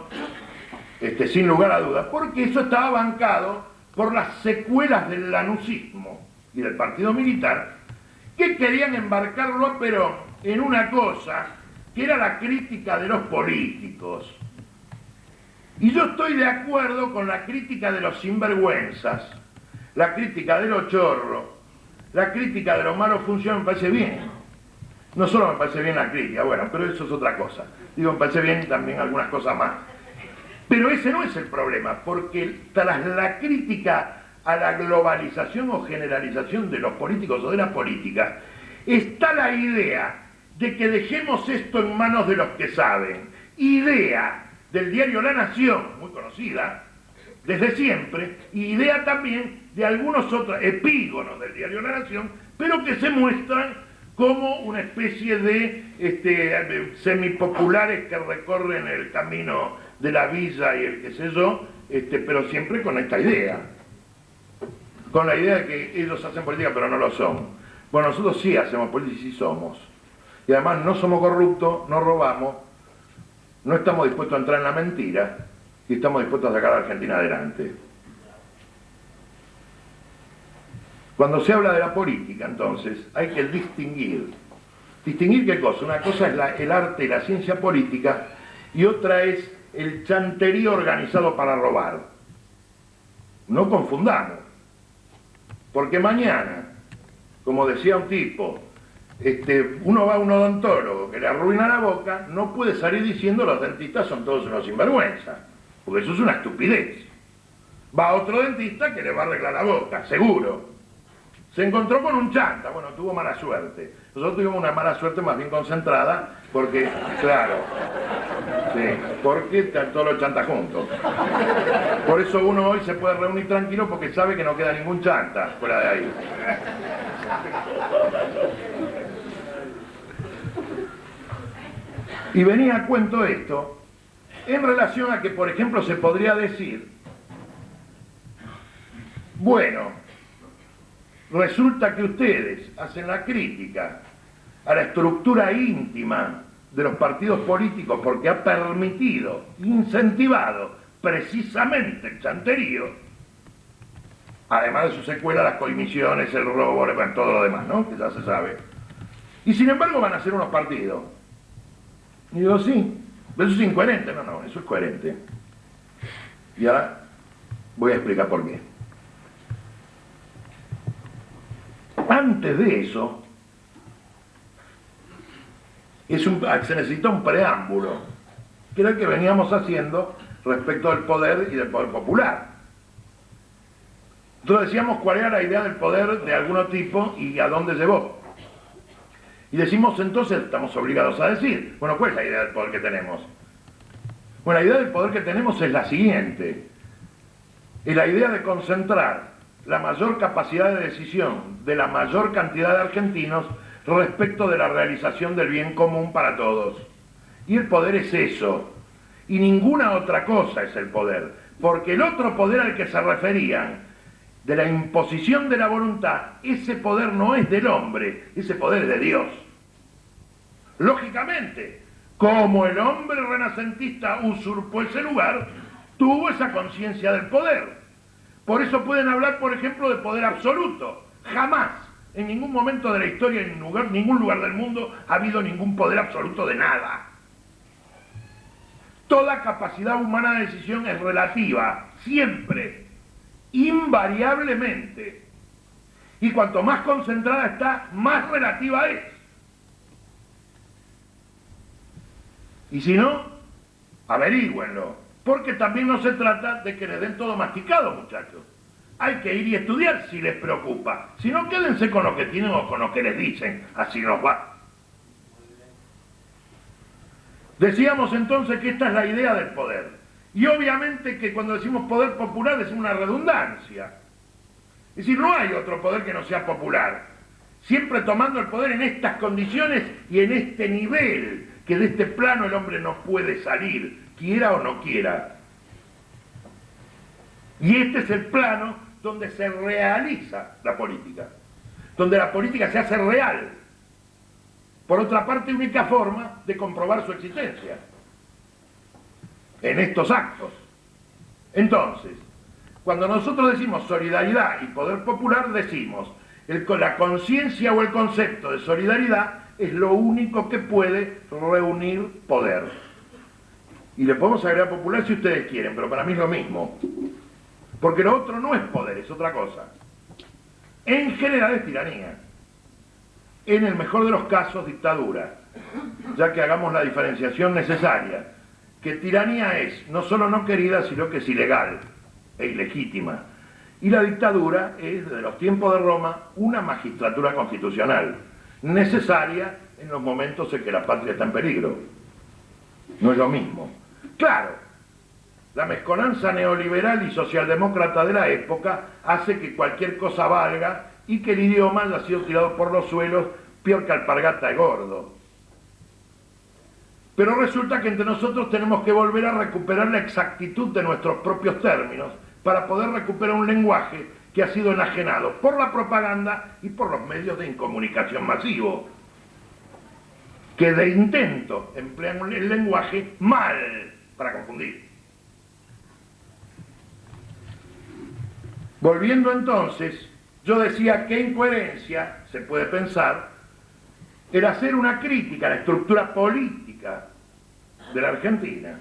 sin lugar a dudas, porque eso estaba bancado por las secuelas del lanucismo y del partido militar, que querían embarcarlo a Perón en una cosa que era la crítica de los políticos. Y yo estoy de acuerdo con la crítica de los sinvergüenzas, la crítica de los chorros, la crítica de los malos funcionarios, me parece bien. No solo me parece bien la crítica, bueno, pero eso es otra cosa. Digo, me parece bien también algunas cosas más. Pero ese no es el problema, porque tras la crítica a la globalización o generalización de los políticos o de la política, está la idea de que dejemos esto en manos de los que saben. Idea del diario La Nación, muy conocida, desde siempre, y idea también de algunos otros epígonos del diario La Nación, pero que se muestran como una especie de semipopulares que recorren el camino de la villa y el qué sé yo, pero siempre con esta idea. Con la idea de que ellos hacen política pero no lo son. Bueno, nosotros sí hacemos política y sí somos. Y además no somos corruptos, no robamos, no estamos dispuestos a entrar en la mentira y estamos dispuestos a sacar a la Argentina adelante. Cuando se habla de la política, entonces, hay que distinguir. ¿Distinguir qué cosa? Una cosa es el arte y la ciencia política y otra es el chanterío organizado para robar. No confundamos. Porque mañana, como decía un tipo, uno va a un odontólogo que le arruina la boca, no puede salir diciendo los dentistas son todos unos sinvergüenza, porque eso es una estupidez. Va a otro dentista que le va a arreglar la boca, seguro. Se encontró con un chanta, bueno, tuvo mala suerte. Nosotros tuvimos una mala suerte más bien concentrada, porque, claro, sí, porque están todos los chantas juntos. Por eso uno hoy se puede reunir tranquilo porque sabe que no queda ningún chanta fuera de ahí. Y venía a cuento esto en relación a que, por ejemplo, se podría decir, bueno, resulta que ustedes hacen la crítica a la estructura íntima de los partidos políticos porque ha permitido, incentivado precisamente el chanterío, además de su secuela, las coimisiones, el robo, bueno, todo lo demás, ¿no? Que ya se sabe. Y sin embargo van a ser unos partidos. Y digo, sí, pero eso es incoherente. No, eso es coherente. Y ahora voy a explicar por qué. Antes de eso, se necesita un preámbulo, que era el que veníamos haciendo respecto del poder y del poder popular. Entonces decíamos cuál era la idea del poder de algún tipo y a dónde llevó. Y decimos entonces, estamos obligados a decir, bueno, ¿cuál es la idea del poder que tenemos? Bueno, la idea del poder que tenemos es la siguiente. Es la idea de concentrar la mayor capacidad de decisión de la mayor cantidad de argentinos respecto de la realización del bien común para todos. Y el poder es eso. Y ninguna otra cosa es el poder. Porque el otro poder al que se referían, de la imposición de la voluntad, ese poder no es del hombre, ese poder es de Dios. Lógicamente, como el hombre renacentista usurpó ese lugar, tuvo esa conciencia del poder. Por eso pueden hablar, por ejemplo, de poder absoluto. Jamás, en ningún momento de la historia, en ningún lugar del mundo, ha habido ningún poder absoluto de nada. Toda capacidad humana de decisión es relativa, siempre, invariablemente. Y cuanto más concentrada está, más relativa es. Y si no, averígüenlo. Porque también no se trata de que les den todo masticado, muchachos. Hay que ir y estudiar si les preocupa. Si no, quédense con lo que tienen o con lo que les dicen. Así nos va. Decíamos entonces que esta es la idea del poder. Y obviamente que cuando decimos poder popular es una redundancia. Es decir, no hay otro poder que no sea popular. Siempre tomando el poder en estas condiciones y en este nivel, que de este plano el hombre no puede salir, quiera o no quiera. Y este es el plano donde se realiza la política, donde la política se hace real. Por otra parte, única forma de comprobar su existencia, en estos actos. Entonces, cuando nosotros decimos solidaridad y poder popular, decimos la conciencia o el concepto de solidaridad es lo único que puede reunir poder. Y le podemos agregar popular si ustedes quieren, pero para mí es lo mismo. Porque lo otro no es poder, es otra cosa. En general es tiranía. En el mejor de los casos, dictadura. Ya que hagamos la diferenciación necesaria. Que tiranía es no solo no querida, sino que es ilegal e ilegítima. Y la dictadura es, desde los tiempos de Roma, una magistratura constitucional, necesaria en los momentos en que la patria está en peligro. No es lo mismo. Claro, la mezcolanza neoliberal y socialdemócrata de la época hace que cualquier cosa valga y que el idioma haya sido tirado por los suelos peor que alpargata de gordo. Pero resulta que entre nosotros tenemos que volver a recuperar la exactitud de nuestros propios términos para poder recuperar un lenguaje que ha sido enajenado por la propaganda y por los medios de incomunicación masivo, que de intento emplean el lenguaje mal para confundir. Volviendo entonces, yo decía que incoherencia, se puede pensar, el hacer una crítica a la estructura política de la Argentina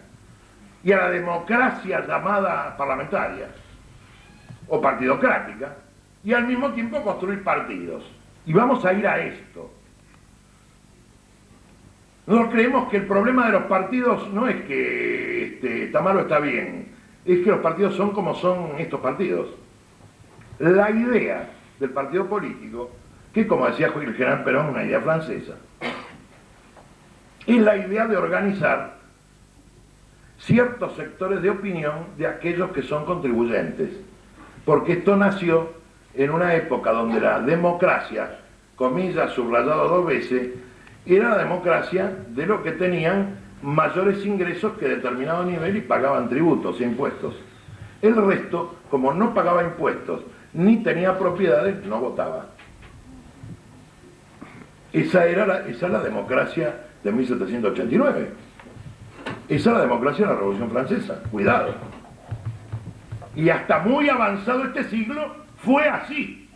y a la democracia llamada parlamentaria, o partidocrática, y al mismo tiempo construir partidos. Y vamos a ir a esto. Nosotros creemos que el problema de los partidos no es que está mal o está bien, es que los partidos son como son estos partidos. La idea del partido político, que como decía el general Perón, una idea francesa, es la idea de organizar ciertos sectores de opinión de aquellos que son contribuyentes, porque esto nació en una época donde la democracia, comillas subrayado 2 veces, era la democracia de los que tenían mayores ingresos que determinado nivel y pagaban tributos e impuestos. El resto, como no pagaba impuestos ni tenía propiedades, no votaba. Esa es la democracia de 1789. Esa es la democracia de la Revolución Francesa. Cuidado. Y hasta muy avanzado este siglo fue así.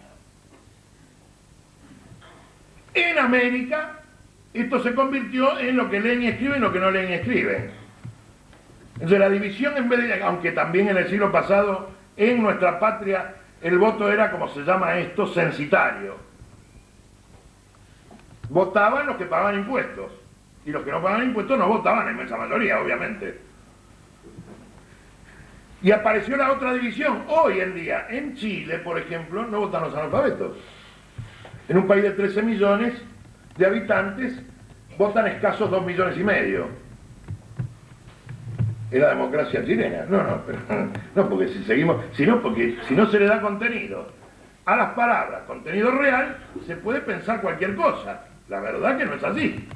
En América esto se convirtió en lo que leen y escriben y lo que no leen y escriben. Entonces la división, en vez de, aunque también en el siglo pasado en nuestra patria el voto era, como se llama esto, censitario. Votaban los que pagaban impuestos, y los que no pagaban impuestos no votaban en inmensa mayoría, obviamente. Y apareció la otra división. Hoy en día, en Chile, por ejemplo, no votan los analfabetos. En un país de 13 millones de habitantes, votan escasos 2,5 millones. Es la democracia chilena. No, porque si seguimos, porque si no se le da contenido a las palabras, contenido real, se puede pensar cualquier cosa. La verdad que no es así.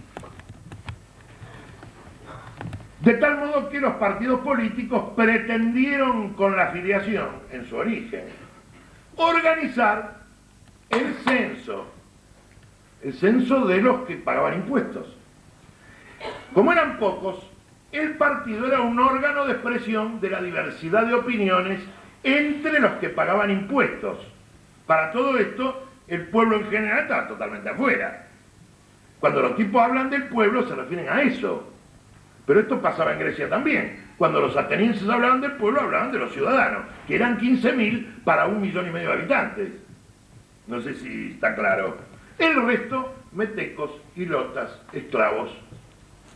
De tal modo que los partidos políticos pretendieron con la afiliación, en su origen, organizar el censo de los que pagaban impuestos. Como eran pocos, el partido era un órgano de expresión de la diversidad de opiniones entre los que pagaban impuestos. Para todo esto, el pueblo en general estaba totalmente afuera. Cuando los tipos hablan del pueblo, se refieren a eso. Pero esto pasaba en Grecia también. Cuando los atenienses hablaban del pueblo, hablaban de los ciudadanos, que eran 15.000 para 1,5 millones de habitantes. No sé si está claro. El resto, metecos, hilotas, esclavos,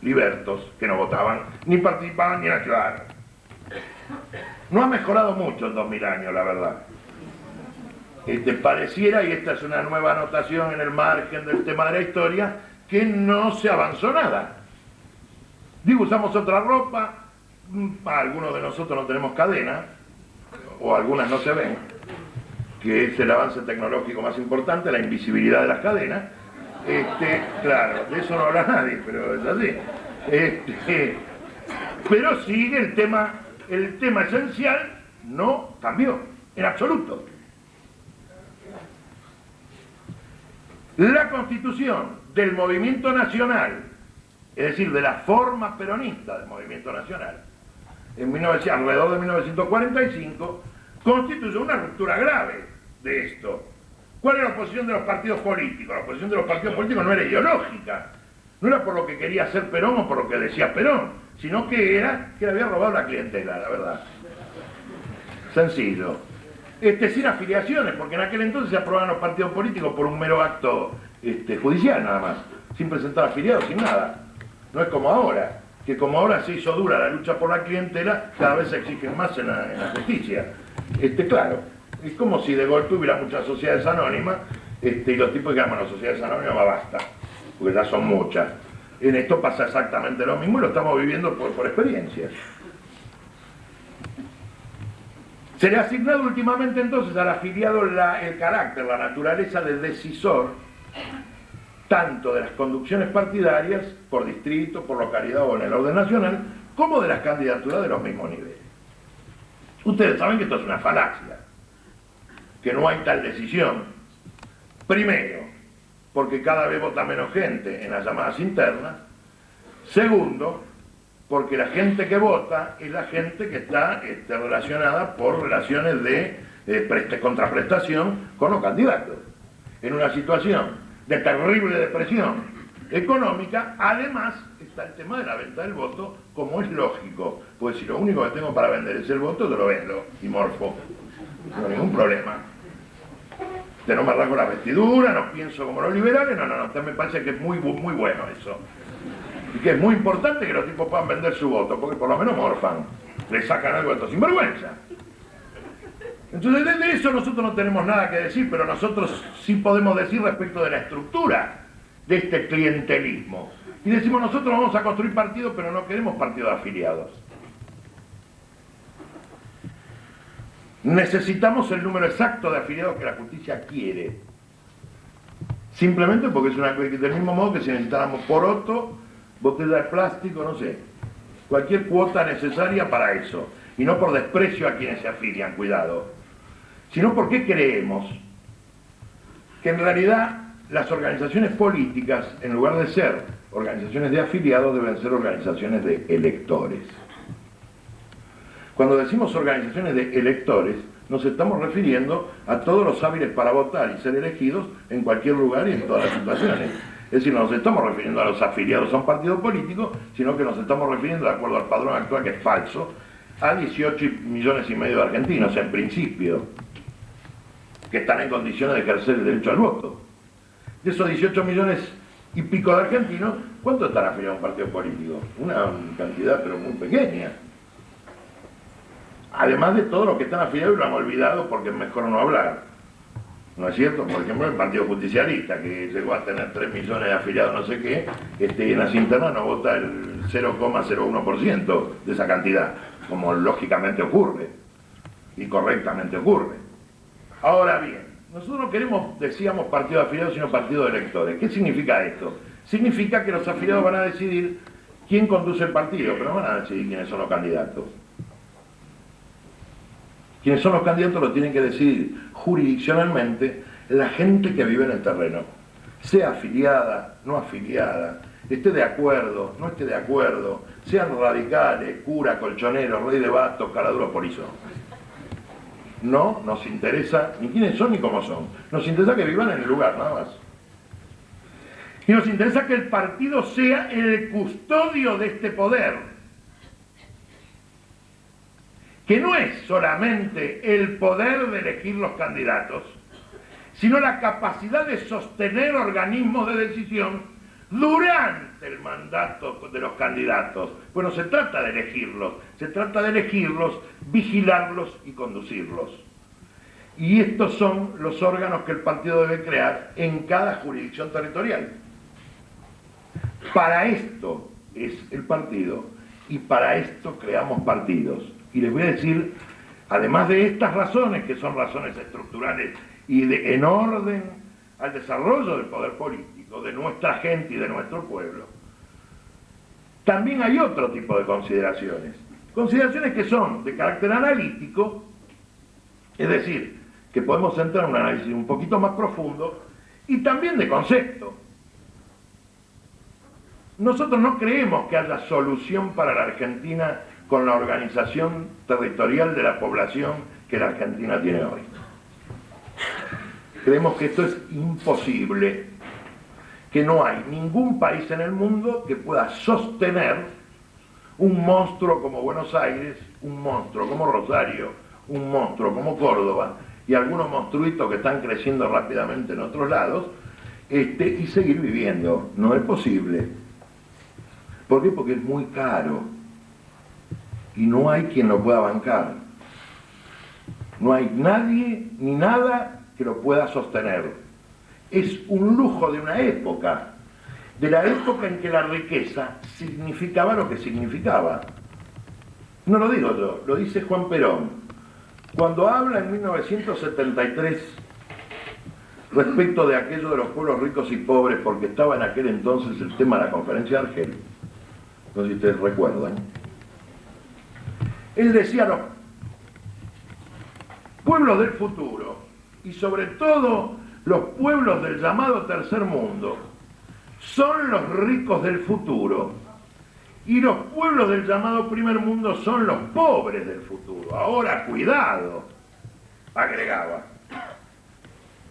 libertos, que no votaban, ni participaban, ni eran ciudadanos. No ha mejorado mucho en 2000 años, la verdad. Pareciera, y esta es una nueva anotación en el margen del tema de la historia, que no se avanzó nada. Digo, usamos otra ropa, algunos de nosotros no tenemos cadena, o algunas no se ven, que es el avance tecnológico más importante, la invisibilidad de las cadenas. Claro, de eso no habla nadie, pero es así. Pero sigue el tema esencial no cambió, en absoluto. La constitución del movimiento nacional, es decir, de la forma peronista del movimiento nacional, alrededor de 1945, constituyó una ruptura grave de esto. ¿Cuál era la posición de los partidos políticos? La posición de los partidos políticos no era ideológica, no era por lo que quería hacer Perón o por lo que decía Perón, sino que era que le había robado la clientela, la verdad. Sencillo. Sin afiliaciones, porque en aquel entonces se aprobaban los partidos políticos por un mero acto judicial nada más, sin presentar afiliados, sin nada. No es como ahora, que como ahora se hizo dura la lucha por la clientela, cada vez se exigen más en la justicia. Claro, es como si de golpe hubiera muchas sociedades anónimas, y los tipos que llaman las sociedades anónimas basta, porque ya son muchas. En esto pasa exactamente lo mismo y lo estamos viviendo por experiencias. Se le ha asignado últimamente entonces al afiliado el carácter, la naturaleza de decisor, tanto de las conducciones partidarias, por distrito, por localidad o en el orden nacional, como de las candidaturas de los mismos niveles. Ustedes saben que esto es una falacia, que no hay tal decisión. Primero, porque cada vez vota menos gente en las llamadas internas. Segundo, porque la gente que vota es la gente que está relacionada por relaciones de contraprestación con los candidatos. En una situación de terrible depresión económica, además está el tema de la venta del voto, como es lógico, pues si lo único que tengo para vender es el voto, te lo vendo y morfo. no tengo ningún problema. Usted no me rasgo la vestidura, no pienso como los liberales, no, usted me parece que es muy bueno eso. Y que es muy importante que los tipos puedan vender su voto, porque por lo menos morfan, le sacan algo a estos sinvergüenza. Entonces, de eso nosotros no tenemos nada que decir, pero nosotros sí podemos decir respecto de la estructura de este clientelismo. Y decimos, nosotros vamos a construir partidos, pero no queremos partidos afiliados. Necesitamos el número exacto de afiliados que la justicia quiere. Simplemente porque es una del mismo modo que si necesitáramos poroto, botella de plástico, no sé, cualquier cuota necesaria para eso. Y no por desprecio a quienes se afilian, cuidado, sino porque creemos que en realidad las organizaciones políticas, en lugar de ser organizaciones de afiliados, deben ser organizaciones de electores. Cuando decimos organizaciones de electores, nos estamos refiriendo a todos los hábiles para votar y ser elegidos en cualquier lugar y en todas las situaciones. Es decir, no nos estamos refiriendo a los afiliados a un partido político, sino que nos estamos refiriendo, de acuerdo al padrón actual, que es falso, a 18,5 millones de argentinos, en principio, que están en condiciones de ejercer el derecho al voto. De esos 18 millones y pico de argentinos, ¿cuántos están afiliados a un partido político? Una cantidad, pero muy pequeña. Además de todos los que están afiliados y lo han olvidado porque es mejor no hablar. ¿No es cierto? Por ejemplo, el Partido Justicialista, que llegó a tener 3 millones de afiliados no sé qué, en las internas no vota el 0,01% de esa cantidad, como lógicamente ocurre, y correctamente ocurre. Ahora bien, nosotros no queremos, decíamos, partido de afiliados, sino partido de electores. ¿Qué significa esto? Significa que los afiliados van a decidir quién conduce el partido, pero no van a decidir quiénes son los candidatos. Quienes son los candidatos lo tienen que decidir jurisdiccionalmente la gente que vive en el terreno, sea afiliada, no afiliada, esté de acuerdo, no esté de acuerdo, sean radicales, cura, colchonero, rey de bastos, caraduro, polizón. No nos interesa ni quiénes son ni cómo son, nos interesa que vivan en el lugar, nada más. Y nos interesa que el partido sea el custodio de este poder, que no es solamente el poder de elegir los candidatos, sino la capacidad de sostener organismos de decisión durante el mandato de los candidatos. Pues no se trata de elegirlos, se trata de elegirlos, vigilarlos y conducirlos. Y estos son los órganos que el partido debe crear en cada jurisdicción territorial. Para esto es el partido y para esto creamos partidos. Y les voy a decir, además de estas razones, que son razones estructurales y en orden al desarrollo del poder político, de nuestra gente y de nuestro pueblo, también hay otro tipo de consideraciones. Consideraciones que son de carácter analítico, es decir, que podemos entrar en un análisis un poquito más profundo, y también de concepto. Nosotros no creemos que haya solución para la Argentina con la organización territorial de la población que la Argentina tiene hoy. Creemos que esto es imposible, que no hay ningún país en el mundo que pueda sostener un monstruo como Buenos Aires, un monstruo como Rosario, un monstruo como Córdoba y algunos monstruitos que están creciendo rápidamente en otros lados, y seguir viviendo. No es posible. ¿Por qué? Porque es muy caro. Y no hay quien lo pueda bancar. No hay nadie ni nada que lo pueda sostener. Es un lujo de una época, de la época en que la riqueza significaba lo que significaba. No lo digo yo, lo dice Juan Perón. Cuando habla en 1973 respecto de aquello de los pueblos ricos y pobres, porque estaba en aquel entonces el tema de la conferencia de Argel, no sé si ustedes recuerdan, él decía, los pueblos del futuro, y sobre todo los pueblos del llamado tercer mundo, son los ricos del futuro, y los pueblos del llamado primer mundo son los pobres del futuro. Ahora, cuidado, agregaba,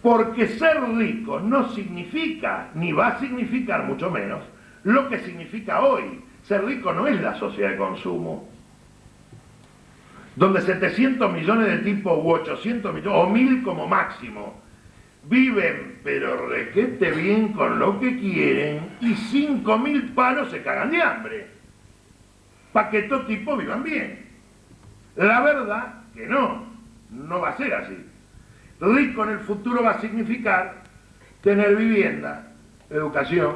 porque ser rico no significa, ni va a significar mucho menos, lo que significa hoy. Ser rico no es la sociedad de consumo. donde 700 millones de tipos u 800 millones, o 1000 como máximo, viven pero requete bien con lo que quieren y 5000 palos se cagan de hambre, para que estos tipos vivan bien. La verdad que no va a ser así. Rico en el futuro va a significar tener vivienda, educación,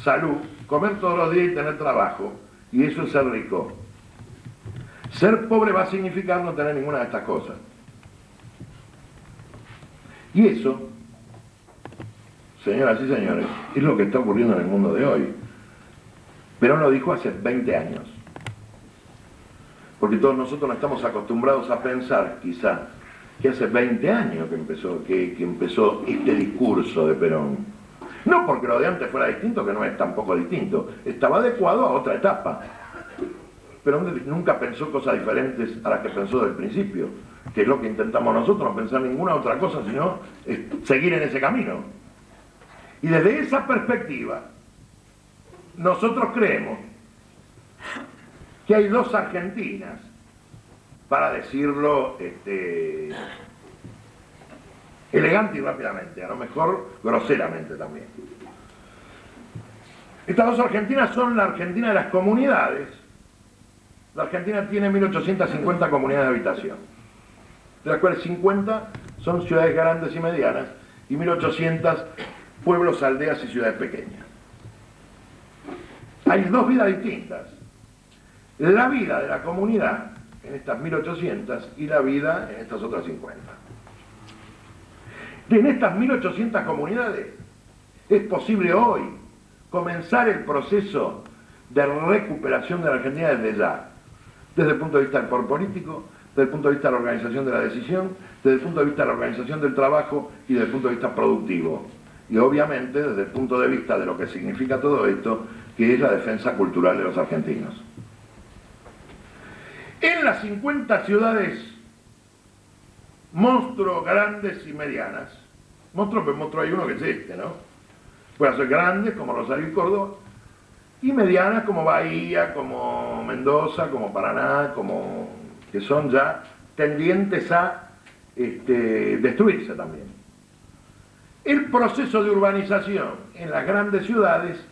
salud, comer todos los días y tener trabajo, y eso es ser rico. Ser pobre va a significar no tener ninguna de estas cosas. Y eso, señoras y señores, es lo que está ocurriendo en el mundo de hoy. Perón lo dijo hace 20 años. Porque todos nosotros no estamos acostumbrados a pensar, quizá, que hace 20 años que empezó este discurso de Perón. No porque lo de antes fuera distinto, que no es tampoco distinto. Estaba adecuado a otra etapa. Perón nunca pensó cosas diferentes a las que pensó desde el principio, que es lo que intentamos nosotros, no pensar ninguna otra cosa, sino seguir en ese camino. Y desde esa perspectiva, nosotros creemos que hay dos Argentinas, para decirlo elegante y rápidamente, a lo mejor groseramente también. Estas dos Argentinas son la Argentina de las comunidades. La Argentina tiene 1850 comunidades de habitación, de las cuales 50 son ciudades grandes y medianas, y 1800 pueblos, aldeas y ciudades pequeñas. Hay dos vidas distintas. La vida de la comunidad en estas 1800 y la vida en estas otras 50. En estas 1800 comunidades es posible hoy comenzar el proceso de recuperación de la Argentina desde ya, desde el punto de vista del poder político, desde el punto de vista de la organización de la decisión, desde el punto de vista de la organización del trabajo y desde el punto de vista productivo. Y obviamente desde el punto de vista de lo que significa todo esto, que es la defensa cultural de los argentinos. En las 50 ciudades, monstruos grandes y medianas, monstruos, pues monstruo hay uno que es este, ¿no? Pueden ser grandes como Rosario y Córdoba, y medianas como Bahía, como Mendoza, como Paraná, como que son ya tendientes a destruirse también. El proceso de urbanización en las grandes ciudades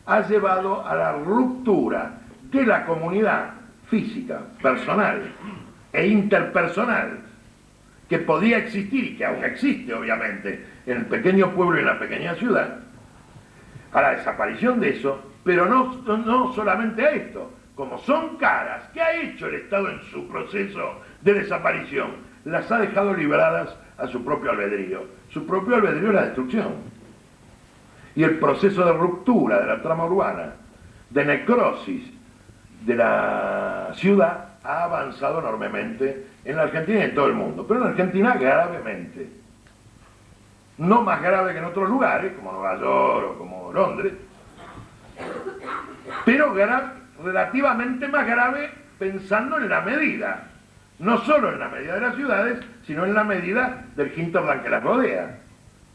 ha llevado a la ruptura de la comunidad física, personal e interpersonal que podía existir y que aún existe obviamente en el pequeño pueblo y en la pequeña ciudad, a la desaparición de eso, pero no solamente a esto, como son caras que ha hecho el Estado en su proceso de desaparición, las ha dejado liberadas a su propio albedrío. Su propio albedrío es la destrucción. Y el proceso de ruptura de la trama urbana, de necrosis de la ciudad, ha avanzado enormemente en la Argentina y en todo el mundo, pero en la Argentina gravemente. No más grave que en otros lugares, como Nueva York o como Londres, pero relativamente más grave pensando en la medida, no solo en la medida de las ciudades, sino en la medida del hinterland que las rodea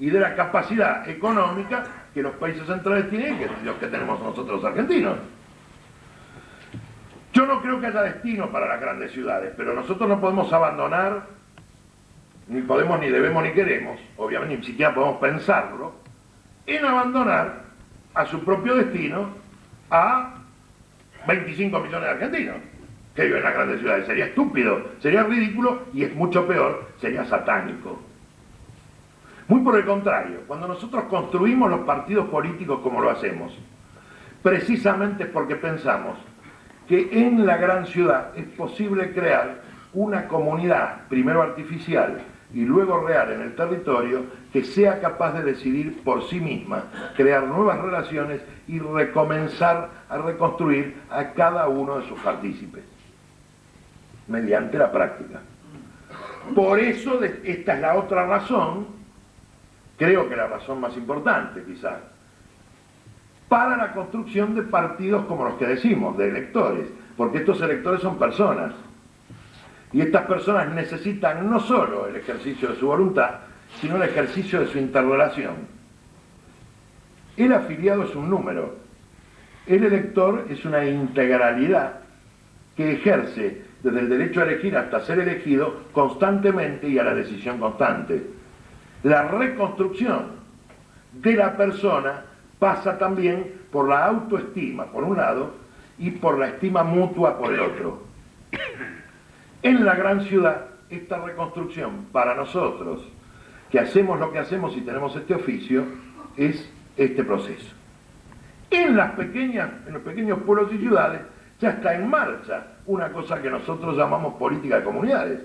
y de la capacidad económica que los países centrales tienen y los que tenemos nosotros los argentinos. Yo no creo que haya destino para las grandes ciudades, pero nosotros no podemos abandonar, ni podemos, ni debemos, ni queremos, obviamente ni siquiera podemos pensarlo, en abandonar a su propio destino a 25 millones de argentinos que viven en las grandes ciudades. Sería estúpido, sería ridículo y es mucho peor, sería satánico. Muy por el contrario, cuando nosotros construimos los partidos políticos como lo hacemos, precisamente porque pensamos que en la gran ciudad es posible crear una comunidad, primero artificial y luego real en el territorio, que sea capaz de decidir por sí misma, crear nuevas relaciones y recomenzar a reconstruir a cada uno de sus partícipes, mediante la práctica. Por eso, esta es la otra razón, creo que la razón más importante quizás, para la construcción de partidos como los que decimos, de electores, porque estos electores son personas, y estas personas necesitan no solo el ejercicio de su voluntad, sino el ejercicio de su interrelación. El afiliado es un número, el elector es una integralidad que ejerce desde el derecho a elegir hasta ser elegido constantemente y a la decisión constante. La reconstrucción de la persona pasa también por la autoestima, por un lado, y por la estima mutua por el otro. En la gran ciudad, esta reconstrucción, para nosotros, que hacemos lo que hacemos y tenemos este oficio, es este proceso. En los pequeños pueblos y ciudades, ya está en marcha una cosa que nosotros llamamos política de comunidades,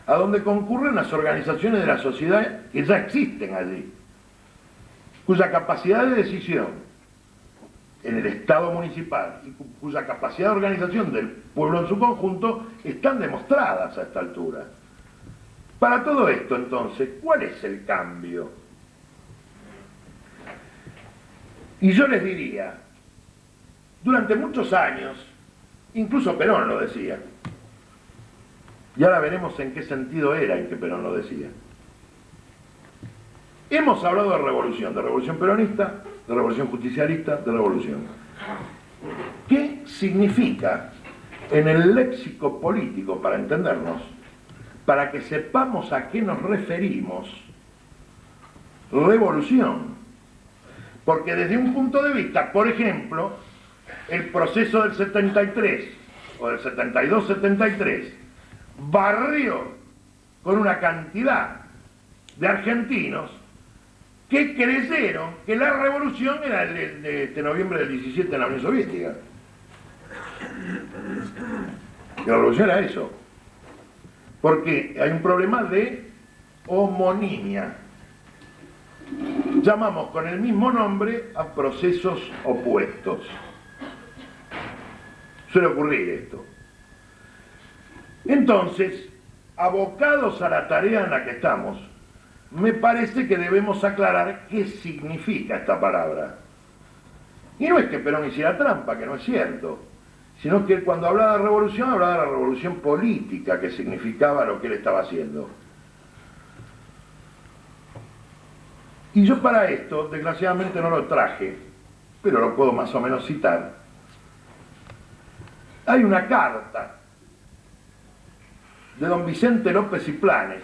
a donde concurren las organizaciones de la sociedad que ya existen allí, cuya capacidad de decisión en el Estado municipal y cuya capacidad de organización del pueblo en su conjunto están demostradas a esta altura. Para todo esto, entonces, ¿cuál es el cambio? Y yo les diría, durante muchos años, incluso Perón lo decía, y ahora veremos en qué sentido era en que Perón lo decía. Hemos hablado de revolución peronista, de revolución justicialista, de revolución. ¿Qué significa en el léxico político, para entendernos, para que sepamos a qué nos referimos, revolución? Porque desde un punto de vista, por ejemplo, el proceso del 73 o del 72-73 barrió con una cantidad de argentinos que creyeron que la revolución era el de noviembre del 17 en la Unión Soviética. Que la revolución era eso. Porque hay un problema de homonimia. Llamamos con el mismo nombre a procesos opuestos. Suele ocurrir esto. Entonces, abocados a la tarea en la que estamos, me parece que debemos aclarar qué significa esta palabra. Y no es que Perón hiciera trampa, que no es cierto, sino que cuando hablaba de revolución, hablaba de la revolución política, que significaba lo que él estaba haciendo. Y yo para esto, desgraciadamente no lo traje, pero lo puedo más o menos citar. Hay una carta de don Vicente López y Planes,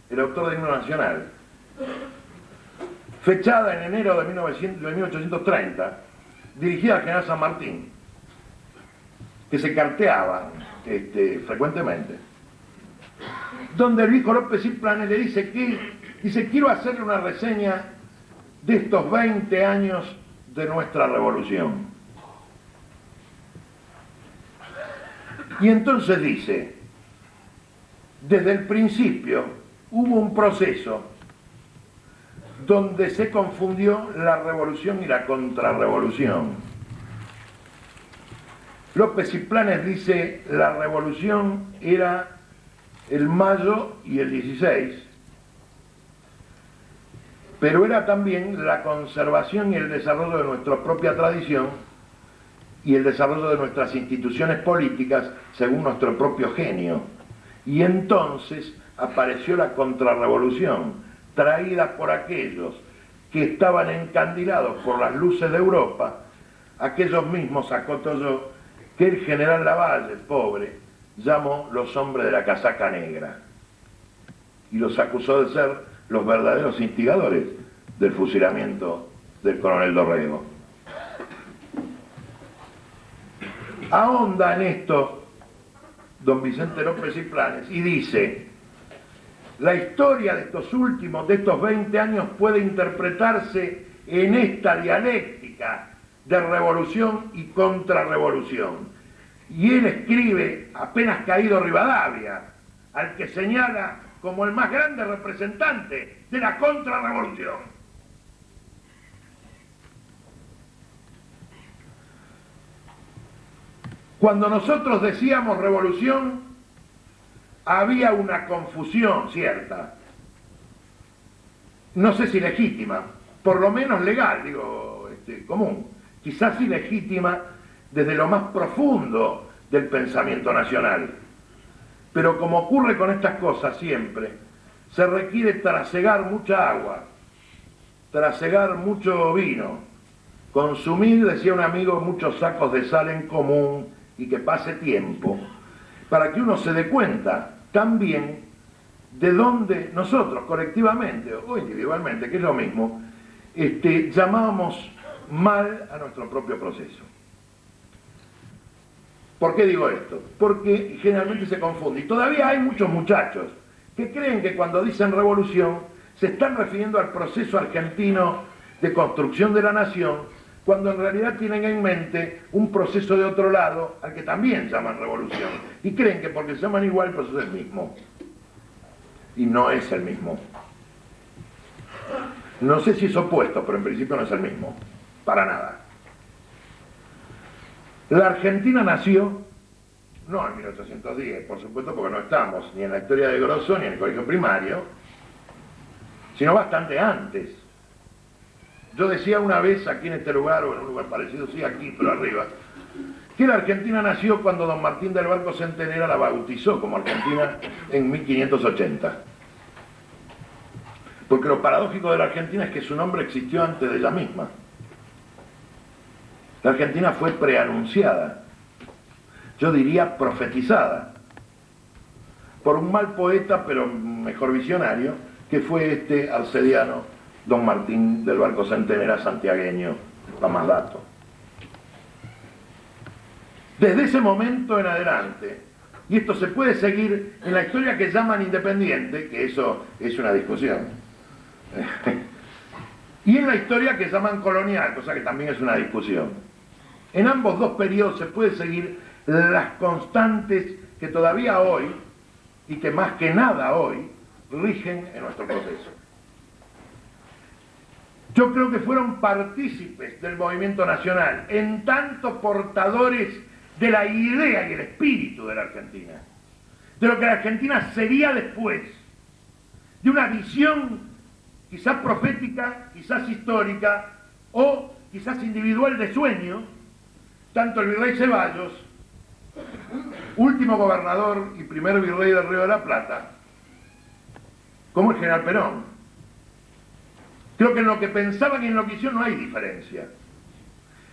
el autor del himno nacional, fechada en enero de 1830, dirigida al general San Martín, que se carteaba frecuentemente, donde el viejo López y Planes le dice quiero hacerle una reseña de estos 20 años de nuestra revolución. Y entonces dice, desde el principio hubo un proceso donde se confundió la revolución y la contrarrevolución. López y Planes dice, la revolución era el mayo y el 16, pero era también la conservación y el desarrollo de nuestra propia tradición y el desarrollo de nuestras instituciones políticas según nuestro propio genio. Y entonces apareció la contrarrevolución, traída por aquellos que estaban encandilados por las luces de Europa, aquellos mismos, acoto yo, que el general Lavalle, pobre, llamó los hombres de la casaca negra, y los acusó de ser los verdaderos instigadores del fusilamiento del coronel Dorrego. Ahonda en esto don Vicente López y Planes y dice, la historia de estos 20 años puede interpretarse en esta dialéctica de revolución y contrarrevolución. Y él escribe, apenas caído Rivadavia, al que señala como el más grande representante de la contrarrevolución. Cuando nosotros decíamos revolución, había una confusión cierta, no sé si legítima, por lo menos legal, común, quizás ilegítima desde lo más profundo del pensamiento nacional. Pero como ocurre con estas cosas siempre, se requiere trasegar mucha agua, trasegar mucho vino, consumir, decía un amigo, muchos sacos de sal en común y que pase tiempo, para que uno se dé cuenta también de dónde nosotros colectivamente o individualmente, que es lo mismo, llamábamos mal a nuestro propio proceso. ¿Por qué digo esto? Porque generalmente se confunde. Y todavía hay muchos muchachos que creen que cuando dicen revolución se están refiriendo al proceso argentino de construcción de la nación, cuando en realidad tienen en mente un proceso de otro lado al que también llaman revolución. Y creen que porque se llaman igual el proceso es el mismo. Y no es el mismo. No sé si es opuesto, pero en principio no es el mismo. Para nada. La Argentina nació, no en 1810, por supuesto, porque no estamos ni en la historia de Grosso ni en el colegio primario, sino bastante antes. Yo decía una vez aquí en este lugar, o en un lugar parecido, sí, aquí, pero arriba, que la Argentina nació cuando don Martín del Barco Centenera la bautizó como Argentina en 1580. Porque lo paradójico de la Argentina es que su nombre existió antes de ella misma. La Argentina fue preanunciada, yo diría profetizada, por un mal poeta, pero mejor visionario, que fue este arcediano don Martín del Barco Centenera santiagueño, para más datos. Desde ese momento en adelante, y esto se puede seguir en la historia que llaman independiente, que eso es una discusión, y en la historia que llaman colonial, cosa que también es una discusión. En ambos dos periodos se puede seguir las constantes que todavía hoy, y que más que nada hoy, rigen en nuestro proceso. Yo creo que fueron partícipes del movimiento nacional, en tanto portadores de la idea y el espíritu de la Argentina, de lo que la Argentina sería después, de una visión quizás profética, quizás histórica, o quizás individual de sueño, tanto el virrey Ceballos, último gobernador y primer virrey del Río de la Plata, como el general Perón. Creo que en lo que pensaban y en lo que hicieron no hay diferencia.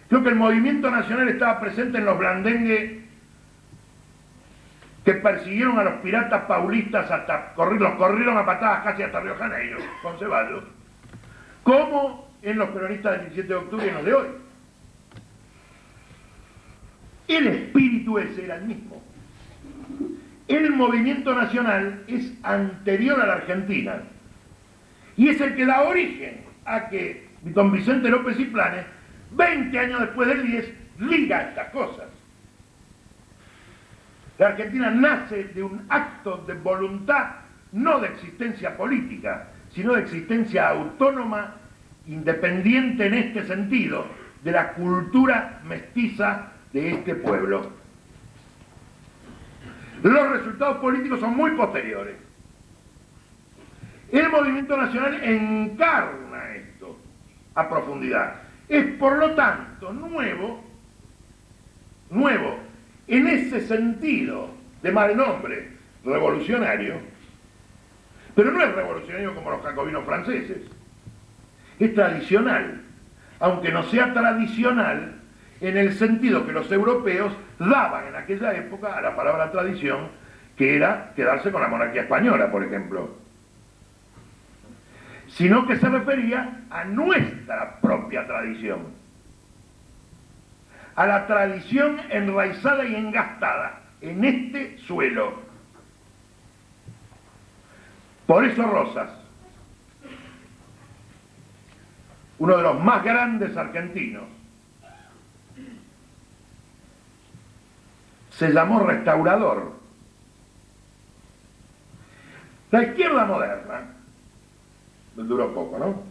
Creo que el movimiento nacional estaba presente en los blandengues que persiguieron a los piratas paulistas hasta los corrieron a patadas casi hasta Río de Janeiro, con Ceballos, como en los peronistas del 17 de octubre y en los de hoy. El espíritu ese era el mismo. El movimiento nacional es anterior a la Argentina y es el que da origen a que don Vicente López y Planes, 20 años después del 10, liga estas cosas. La Argentina nace de un acto de voluntad, no de existencia política, sino de existencia autónoma, independiente en este sentido, de la cultura mestiza de este pueblo. Los resultados políticos son muy posteriores. El movimiento nacional encarna esto a profundidad. Es por lo tanto nuevo en ese sentido de mal nombre, revolucionario, pero no es revolucionario como los jacobinos franceses. Es tradicional, aunque no sea tradicional en el sentido que los europeos daban en aquella época a la palabra tradición, que era quedarse con la monarquía española, por ejemplo, sino que se refería a nuestra propia tradición, a la tradición enraizada y engastada en este suelo. Por eso Rosas, uno de los más grandes argentinos, se llamó restaurador. La izquierda moderna, duró poco, ¿no?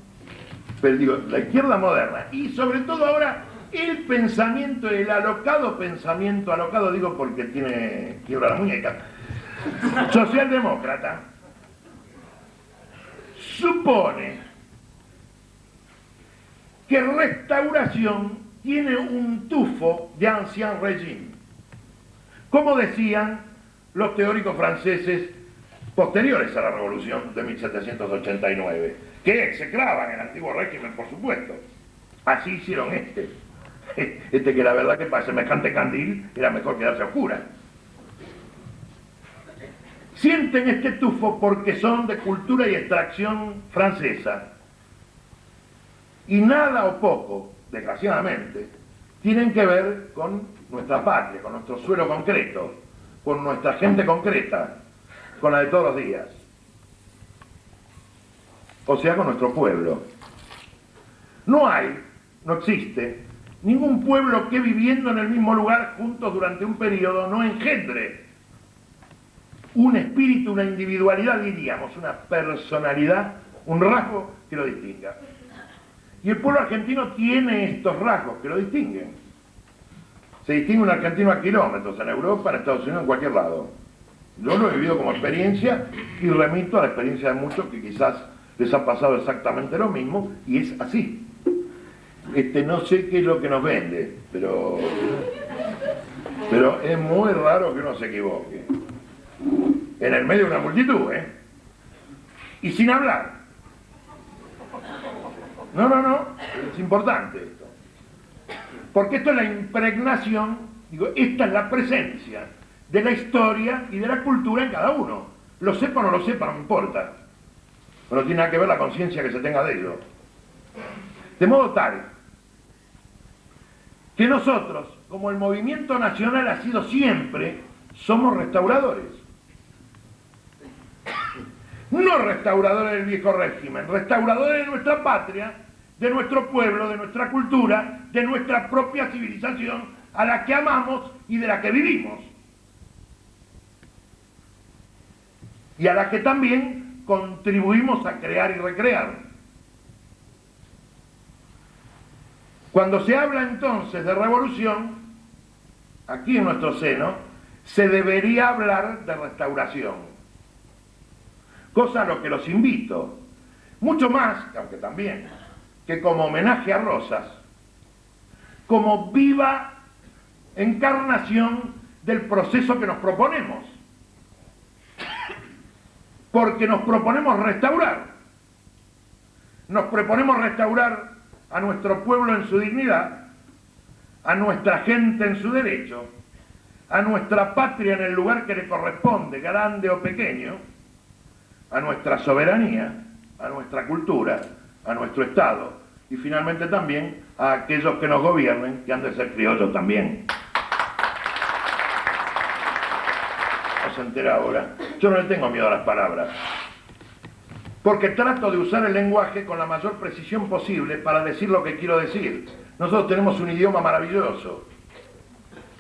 Pero digo, la izquierda moderna, y sobre todo ahora el pensamiento, el alocado pensamiento, alocado digo porque tiene quiebra la muñeca, socialdemócrata, supone que restauración tiene un tufo de ancien régime, como decían los teóricos franceses posteriores a la revolución de 1789, que execraban el antiguo régimen, por supuesto. Así hicieron que la verdad que para semejante candil era mejor quedarse a oscuras. sienten este tufo porque son de cultura y extracción francesa. Y nada o poco, desgraciadamente, tienen que ver con nuestra patria, con nuestro suelo concreto, con nuestra gente concreta, con la de todos los días. O sea, con nuestro pueblo. No existe ningún pueblo que viviendo en el mismo lugar juntos durante un periodo no engendre un espíritu, una individualidad, diríamos, una personalidad, un rasgo que lo distinga. Y el pueblo argentino tiene estos rasgos que lo distinguen. Se distingue un argentino a kilómetros, en Europa, en Estados Unidos, en cualquier lado. Yo lo he vivido como experiencia y remito a la experiencia de muchos que quizás les ha pasado exactamente lo mismo, y es así. No sé qué es lo que nos vende, pero es muy raro que uno se equivoque. En el medio de una multitud, y sin hablar. No, es importante esto. Porque esto es la impregnación, esta es la presencia de la historia y de la cultura en cada uno. Lo sepa o no lo sepa, no me importa. No tiene nada que ver la conciencia que se tenga de ello. De modo tal que nosotros, como el movimiento nacional ha sido siempre, somos restauradores. No restauradores del viejo régimen, restauradores de nuestra patria, de nuestro pueblo, de nuestra cultura, de nuestra propia civilización, a la que amamos y de la que vivimos. Y a la que también contribuimos a crear y recrear. Cuando se habla entonces de revolución, aquí en nuestro seno, se debería hablar de restauración. Cosa a lo que los invito, mucho más, aunque también, que como homenaje a Rosas, como viva encarnación del proceso que nos proponemos. Porque nos proponemos restaurar. Nos proponemos restaurar a nuestro pueblo en su dignidad, a nuestra gente en su derecho, a nuestra patria en el lugar que le corresponde, grande o pequeño, a nuestra soberanía, a nuestra cultura, a nuestro Estado y finalmente también a aquellos que nos gobiernen, que han de ser criollos también. No se entera ahora. Yo no le tengo miedo a las palabras, porque trato de usar el lenguaje con la mayor precisión posible para decir lo que quiero decir. Nosotros tenemos un idioma maravilloso,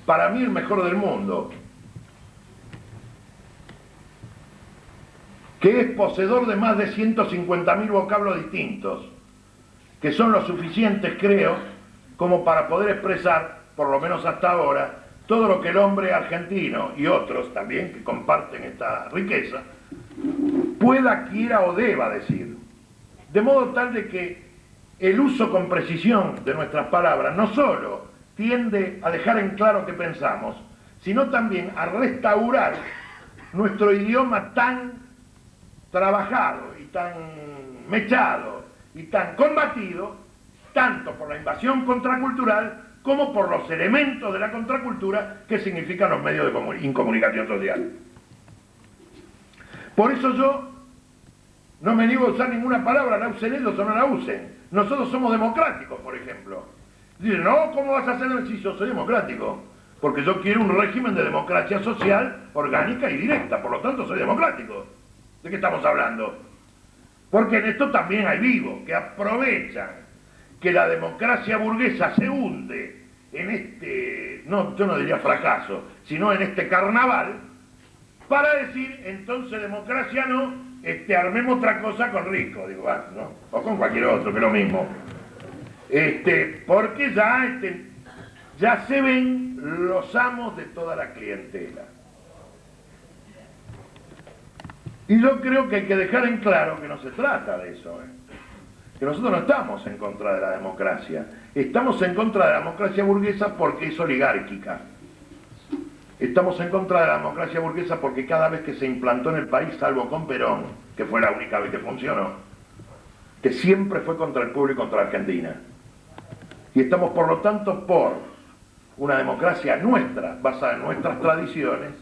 para mí el mejor del mundo, que es poseedor de más de 150.000 vocablos distintos, que son lo suficientes, creo, como para poder expresar, por lo menos hasta ahora, todo lo que el hombre argentino y otros también que comparten esta riqueza pueda, quiera o deba decir. De modo tal de que el uso con precisión de nuestras palabras no solo tiende a dejar en claro qué pensamos, sino también a restaurar nuestro idioma tan trabajado y tan mechado y tan combatido, tanto por la invasión contracultural como por los elementos de la contracultura que significan los medios de incomunicación social. Por eso yo no me niego a usar ninguna palabra, la usen ellos o no la usen. Nosotros somos democráticos, por ejemplo. Dicen, no, ¿cómo vas a hacer? Si yo soy democrático, porque yo quiero un régimen de democracia social, orgánica y directa, por lo tanto soy democrático. ¿De qué estamos hablando? Porque en esto también hay vivos que aprovechan que la democracia burguesa se hunde en este, no, yo no diría fracaso, sino en este carnaval, para decir, entonces democracia no, armemos otra cosa con Rico, digo, ¿no? O con cualquier otro, que es lo mismo. Porque ya se ven los amos de toda la clientela. Y yo creo que hay que dejar en claro que no se trata de eso, que nosotros no estamos en contra de la democracia, estamos en contra de la democracia burguesa porque es oligárquica. Estamos en contra de la democracia burguesa porque cada vez que se implantó en el país, salvo con Perón, que fue la única vez que funcionó, que siempre fue contra el pueblo y contra la Argentina. Y estamos por lo tanto por una democracia nuestra, basada en nuestras tradiciones,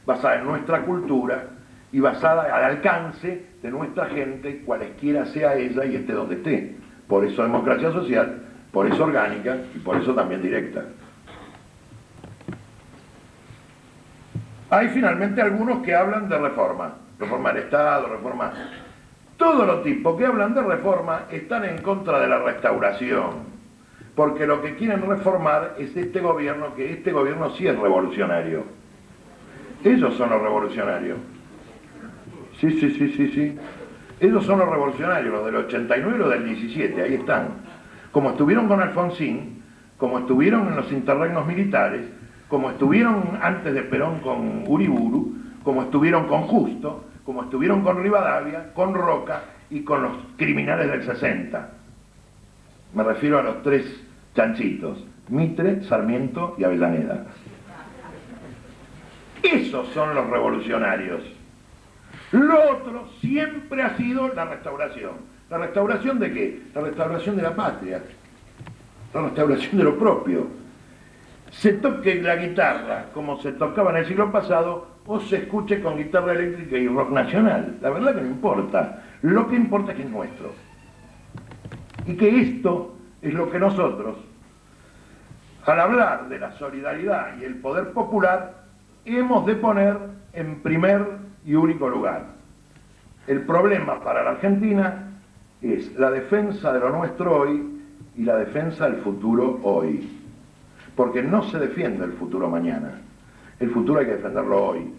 basada en nuestra cultura, y basada al alcance de nuestra gente, cualesquiera sea ella y esté donde esté. Por eso democracia social, por eso orgánica y por eso también directa. Hay finalmente algunos que hablan de reforma del Estado, reforma... Todos los tipos que hablan de reforma están en contra de la restauración, porque lo que quieren reformar es este gobierno, que este gobierno sí es revolucionario. Ellos son los revolucionarios. Sí. Ellos son los revolucionarios, los del 89 y los del 17, ahí están. Como estuvieron con Alfonsín, como estuvieron en los interregnos militares, como estuvieron antes de Perón con Uriburu, como estuvieron con Justo, como estuvieron con Rivadavia, con Roca y con los criminales del 60. Me refiero a los tres chanchitos, Mitre, Sarmiento y Avellaneda. Esos son los revolucionarios. Lo otro siempre ha sido la restauración. ¿La restauración de qué? La restauración de la patria, la restauración de lo propio. Se toque la guitarra como se tocaba en el siglo pasado o se escuche con guitarra eléctrica y rock nacional. La verdad que no importa. Lo que importa es que es nuestro. Y que esto es lo que nosotros, al hablar de la solidaridad y el poder popular, hemos de poner en primer y único lugar. El problema para la Argentina es la defensa de lo nuestro hoy y la defensa del futuro hoy. Porque no se defiende el futuro mañana. El futuro hay que defenderlo hoy.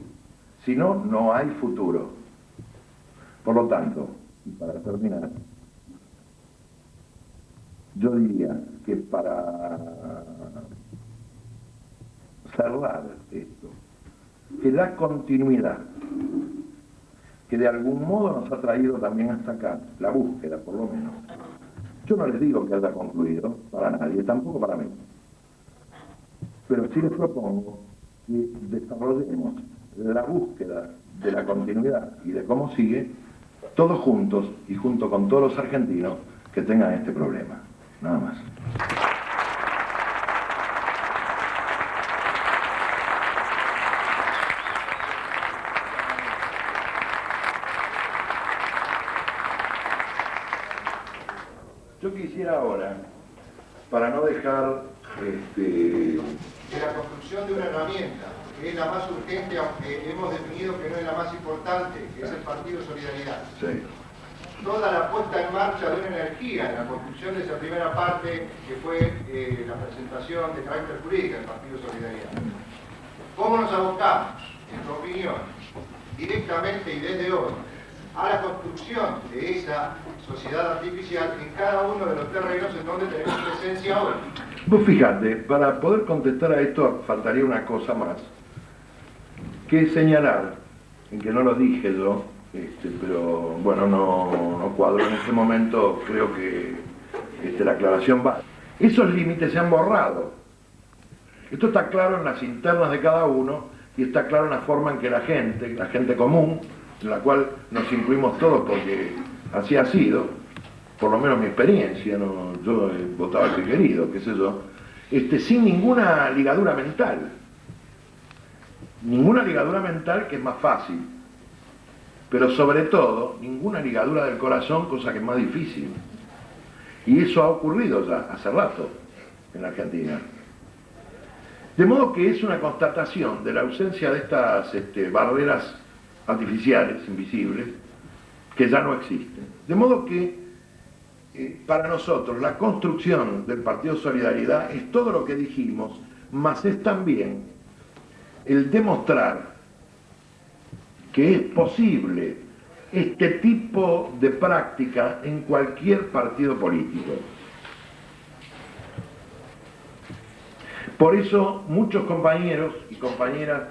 Si no, no hay futuro. Por lo tanto, y para terminar, yo diría que para cerrar esto, que la continuidad, que de algún modo nos ha traído también hasta acá, la búsqueda por lo menos, yo no les digo que haya concluido para nadie, tampoco para mí, pero sí les propongo que desarrollemos la búsqueda de la continuidad y de cómo sigue, todos juntos y junto con todos los argentinos que tengan este problema. Nada más. Yo quisiera ahora, para no dejar de la construcción de una herramienta que es la más urgente, aunque hemos definido que no es la más importante, que es el Partido Solidaridad. Sí. Toda la puesta en marcha de una energía en la construcción de esa primera parte, que fue la presentación de carácter jurídico del Partido Solidaridad. ¿Cómo nos abocamos, en tu opinión, directamente y desde hoy, a la construcción de esa sociedad artificial en cada uno de los terrenos en donde tenemos presencia hoy? Vos fíjate, para poder contestar a esto faltaría una cosa más, que es señalar, en que no lo dije yo, pero bueno, no cuadro en este momento, creo que la aclaración va. Esos límites se han borrado. Esto está claro en las internas de cada uno y está claro en la forma en que la gente común, en la cual nos incluimos todos porque así ha sido, por lo menos mi experiencia, ¿no? Yo he votado al que he querido, qué sé yo, sin ninguna ligadura mental. Ninguna ligadura mental, que es más fácil, pero sobre todo, ninguna ligadura del corazón, cosa que es más difícil. Y eso ha ocurrido ya hace rato en la Argentina. De modo que es una constatación de la ausencia de estas barreras artificiales, invisibles, que ya no existen. De modo que para nosotros la construcción del Partido Solidaridad es todo lo que dijimos, más es también el demostrar que es posible este tipo de práctica en cualquier partido político. Por eso muchos compañeros y compañeras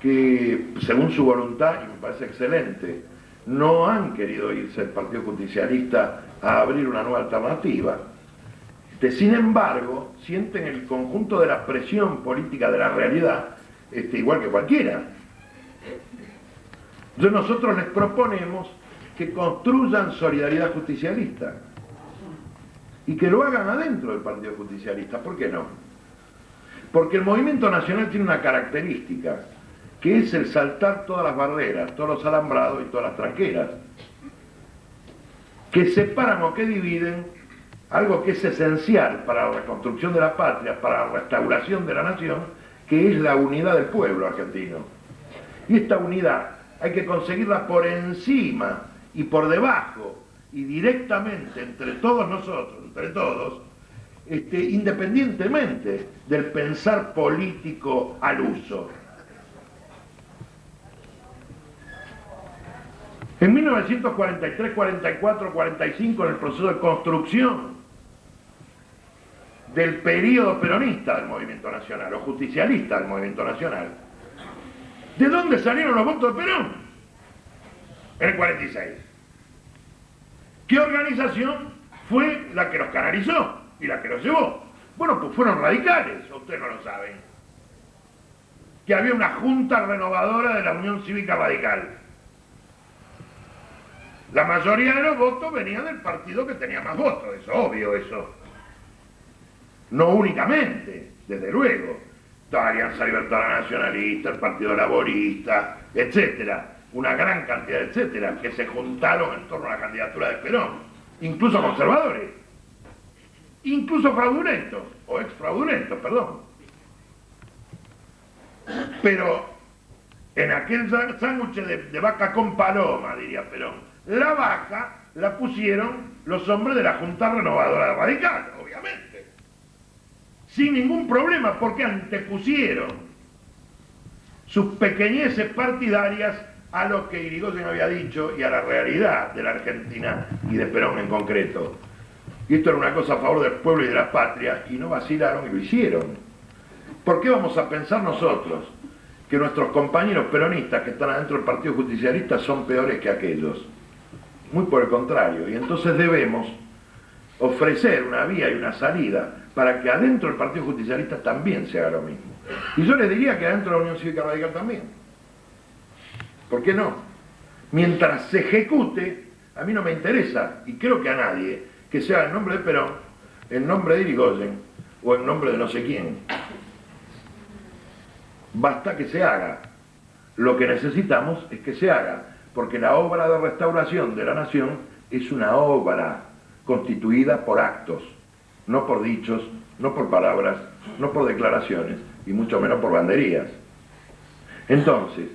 que, según su voluntad, y me parece excelente, no han querido irse al Partido Justicialista a abrir una nueva alternativa. Sin embargo, sienten el conjunto de la presión política de la realidad, igual que cualquiera. Entonces nosotros les proponemos que construyan solidaridad justicialista y que lo hagan adentro del Partido Justicialista. ¿Por qué no? Porque el movimiento nacional tiene una característica, que es el saltar todas las barreras, todos los alambrados y todas las tranqueras, que separan o que dividen algo que es esencial para la reconstrucción de la patria, para la restauración de la nación, que es la unidad del pueblo argentino. Y esta unidad hay que conseguirla por encima y por debajo y directamente entre todos nosotros, entre todos, independientemente del pensar político al uso. En 1943, 44, 45, en el proceso de construcción del período peronista del movimiento nacional, o justicialista del movimiento nacional, ¿de dónde salieron los votos de Perón? En el 46. ¿Qué organización fue la que los canalizó y la que los llevó? Bueno, pues fueron radicales, ustedes no lo saben. Que había una junta renovadora de la Unión Cívica Radical. La mayoría de los votos venían del partido que tenía más votos, es obvio eso. No únicamente, desde luego. La Alianza Libertadora Nacionalista, el Partido Laborista, etcétera. Una gran cantidad de etcétera, que se juntaron en torno a la candidatura de Perón. Incluso conservadores. Incluso fraudulentos, o exfraudulentos, perdón. Pero en aquel sándwich de vaca con paloma, diría Perón, la vaca la pusieron los hombres de la Junta Renovadora Radical, obviamente. Sin ningún problema, porque antepusieron sus pequeñeces partidarias a lo que Irigoyen había dicho y a la realidad de la Argentina y de Perón en concreto. Y esto era una cosa a favor del pueblo y de la patria, y no vacilaron y lo hicieron. ¿Por qué vamos a pensar nosotros que nuestros compañeros peronistas que están adentro del Partido Justicialista son peores que aquellos? Muy por el contrario, y entonces debemos ofrecer una vía y una salida para que adentro del Partido Justicialista también se haga lo mismo. Y yo les diría que adentro de la Unión Cívica Radical también. ¿Por qué no? Mientras se ejecute, a mí no me interesa, y creo que a nadie, que sea en nombre de Perón, en nombre de Irigoyen, o en nombre de no sé quién. Basta que se haga. Lo que necesitamos es que se haga, porque la obra de restauración de la nación es una obra constituida por actos, no por dichos, no por palabras, no por declaraciones, y mucho menos por banderías. Entonces,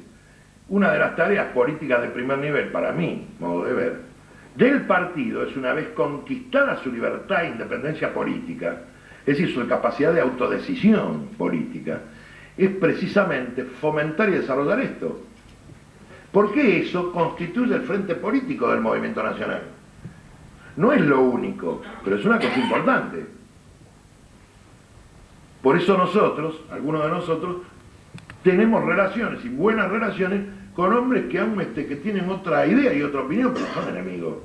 una de las tareas políticas de primer nivel, para mí, modo de ver, del partido es, una vez conquistada su libertad e independencia política, es decir, su capacidad de autodecisión política, es precisamente fomentar y desarrollar esto. Porque eso constituye el frente político del movimiento nacional. No es lo único, pero es una cosa importante. Por eso nosotros, algunos de nosotros, tenemos relaciones, y buenas relaciones, con hombres que aún que tienen otra idea y otra opinión, pero son enemigos.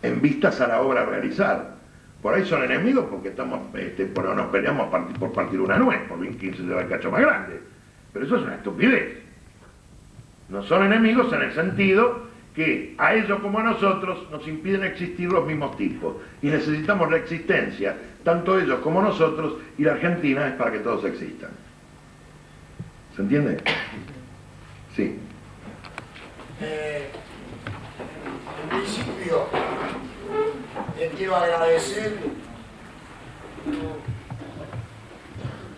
En vistas a la obra a realizar. Por ahí son enemigos porque nos peleamos por partir una nuez, por bien quién se lleva el cacho más grande. Pero eso es una estupidez. No son enemigos en el sentido que a ellos como a nosotros nos impiden existir los mismos tipos. Y necesitamos la existencia, tanto ellos como nosotros, y la Argentina es para que todos existan. ¿Se entiende? Sí. En principio, les quiero agradecer.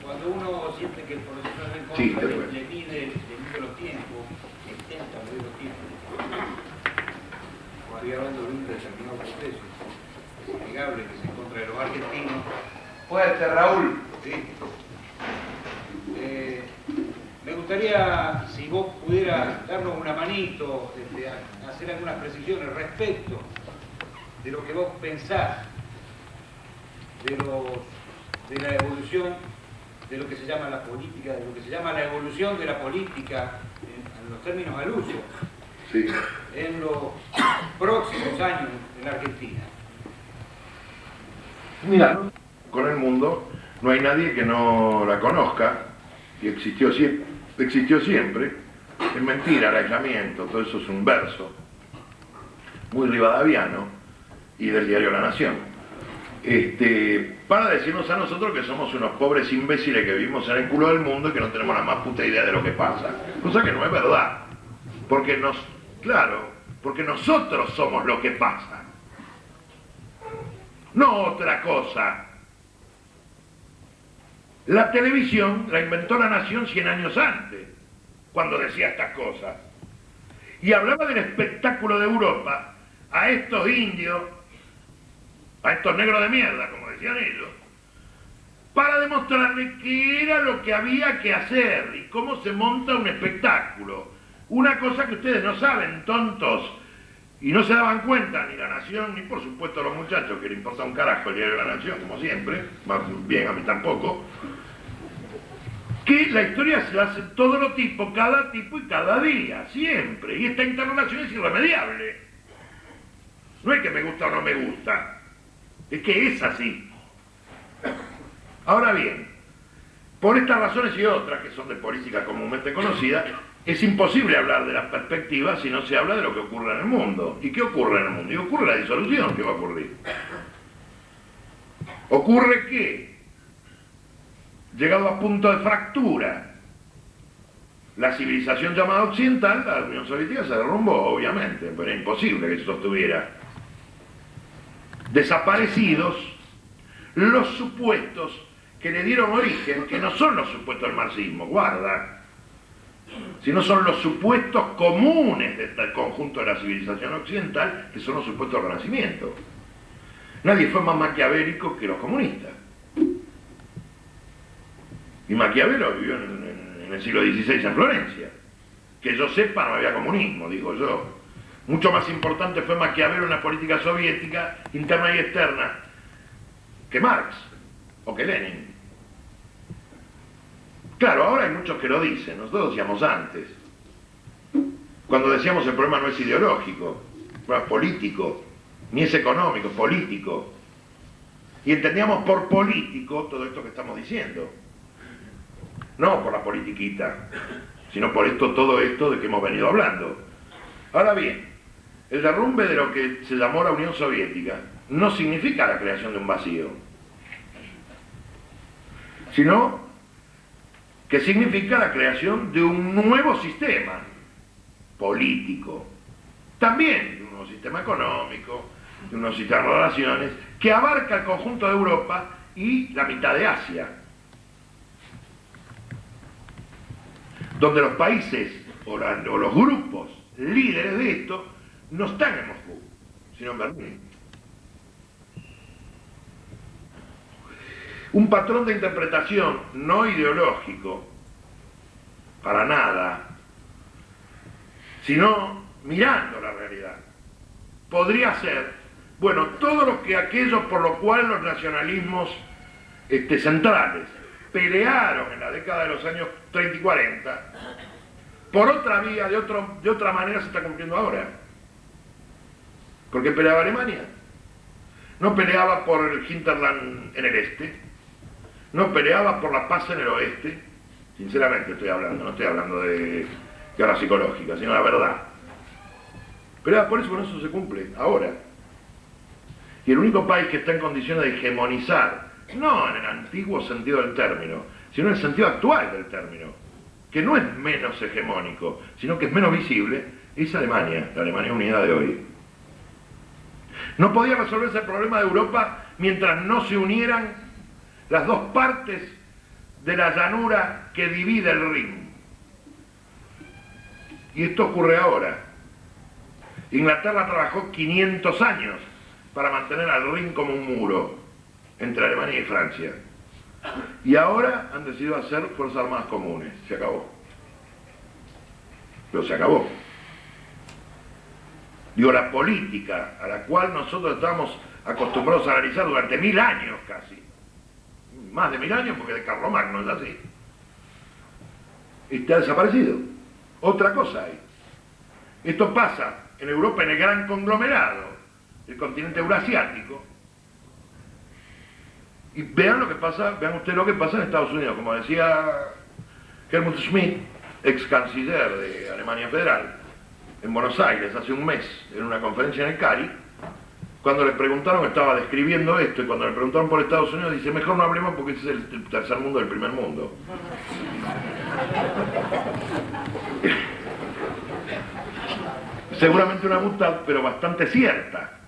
Cuando uno siente que el profesor del Sí, control le mide los tiempos, intenta medir los tiempos, o había hablando de un determinado proceso innegable que se encuentra de los argentinos. Fuerte, Raúl. Sí. Me gustaría, si vos pudieras darnos una manito, hacer algunas precisiones respecto de lo que vos pensás de la evolución de lo que se llama la política, de lo que se llama la evolución de la política en los términos al uso, Sí. en los próximos años en la Argentina. Mira, con el mundo no hay nadie que no la conozca, y existió siempre. Es mentira el aislamiento, todo eso es un verso muy rivadaviano y del diario La Nación. para decirnos a nosotros que somos unos pobres imbéciles que vivimos en el culo del mundo y que no tenemos la más puta idea de lo que pasa. Cosa que no es verdad. Porque porque nosotros somos lo que pasa. No otra cosa. La televisión la inventó la Nación 100 años antes, cuando decía estas cosas. Y hablaba del espectáculo de Europa a estos indios, a estos negros de mierda, como decían ellos, para demostrarles qué era lo que había que hacer y cómo se monta un espectáculo. Una cosa que ustedes no saben, tontos, y no se daban cuenta, ni la Nación, ni por supuesto los muchachos, que le importa un carajo el diario de la Nación, como siempre, más bien a mí tampoco, que la historia se hace todo lo tipo, cada tipo y cada día, siempre, y esta interrelación es irremediable. No es que me gusta o no me gusta, es que es así. Ahora bien, por estas razones y otras, que son de política comúnmente conocida, es imposible hablar de las perspectivas si no se habla de lo que ocurre en el mundo. ¿Y qué ocurre en el mundo? Y ocurre la disolución. ¿Qué va a ocurrir? Ocurre que, llegado a punto de fractura, la civilización llamada occidental, la Unión Soviética, se derrumbó, obviamente, pero era imposible que se sostuviera. Desaparecidos los supuestos que le dieron origen, que no son los supuestos del marxismo, guarda, sino son los supuestos comunes del conjunto de la civilización occidental, que son los supuestos del Renacimiento. Nadie fue más maquiavélico que los comunistas. Y Maquiavelo vivió en el siglo XVI en Florencia. Que yo sepa, no había comunismo, digo yo. Mucho más importante fue Maquiavelo en la política soviética, interna y externa, que Marx o que Lenin. Claro, ahora hay muchos que lo dicen, nosotros decíamos antes. Cuando decíamos el problema no es ideológico, el problema es político, ni es económico, es político. Y entendíamos por político todo esto que estamos diciendo. No por la politiquita, sino por todo esto de que hemos venido hablando. Ahora bien, el derrumbe de lo que se llamó la Unión Soviética no significa la creación de un vacío, sino que significa la creación de un nuevo sistema político, también de un nuevo sistema económico, de un nuevo sistema de relaciones, que abarca el conjunto de Europa y la mitad de Asia, donde los países o los grupos líderes de esto no están en Moscú, sino en Berlín. Un patrón de interpretación no ideológico, para nada, sino mirando la realidad. Podría ser, bueno, todo lo que aquello por lo cual los nacionalismos centrales pelearon en la década de los años 30 y 40, por otra vía, de otra manera se está cumpliendo ahora. ¿Por qué peleaba Alemania? No peleaba por el Hinterland en el este, no peleaba por la paz en el oeste, sinceramente estoy hablando, no estoy hablando de guerra psicológica, sino la verdad. Peleaba por eso, con eso se cumple, ahora. Y el único país que está en condiciones de hegemonizar, no en el antiguo sentido del término, sino en el sentido actual del término, que no es menos hegemónico, sino que es menos visible, es Alemania, la Alemania unida de hoy. No podía resolverse el problema de Europa mientras no se unieran las dos partes de la llanura que divide el Rin. Y esto ocurre ahora. Inglaterra trabajó 500 años para mantener al Rin como un muro entre Alemania y Francia. Y ahora han decidido hacer fuerzas armadas comunes. Se acabó. Pero se acabó. Digo, la política a la cual nosotros estamos acostumbrados a analizar durante 1000 años casi, más de 1000 años porque de Carlomagno es así, está desaparecido. Otra cosa hay. Esto pasa en Europa, en el gran conglomerado, el continente eurasiático, y vean lo que pasa, vean ustedes lo que pasa en Estados Unidos, como decía Helmut Schmidt, ex canciller de Alemania Federal, en Buenos Aires hace un mes, en una conferencia en el CARI, cuando le preguntaron, estaba describiendo esto, y cuando le preguntaron por Estados Unidos, dice, mejor no hablemos porque ese es el tercer mundo del primer mundo. Seguramente una butad, pero bastante cierta.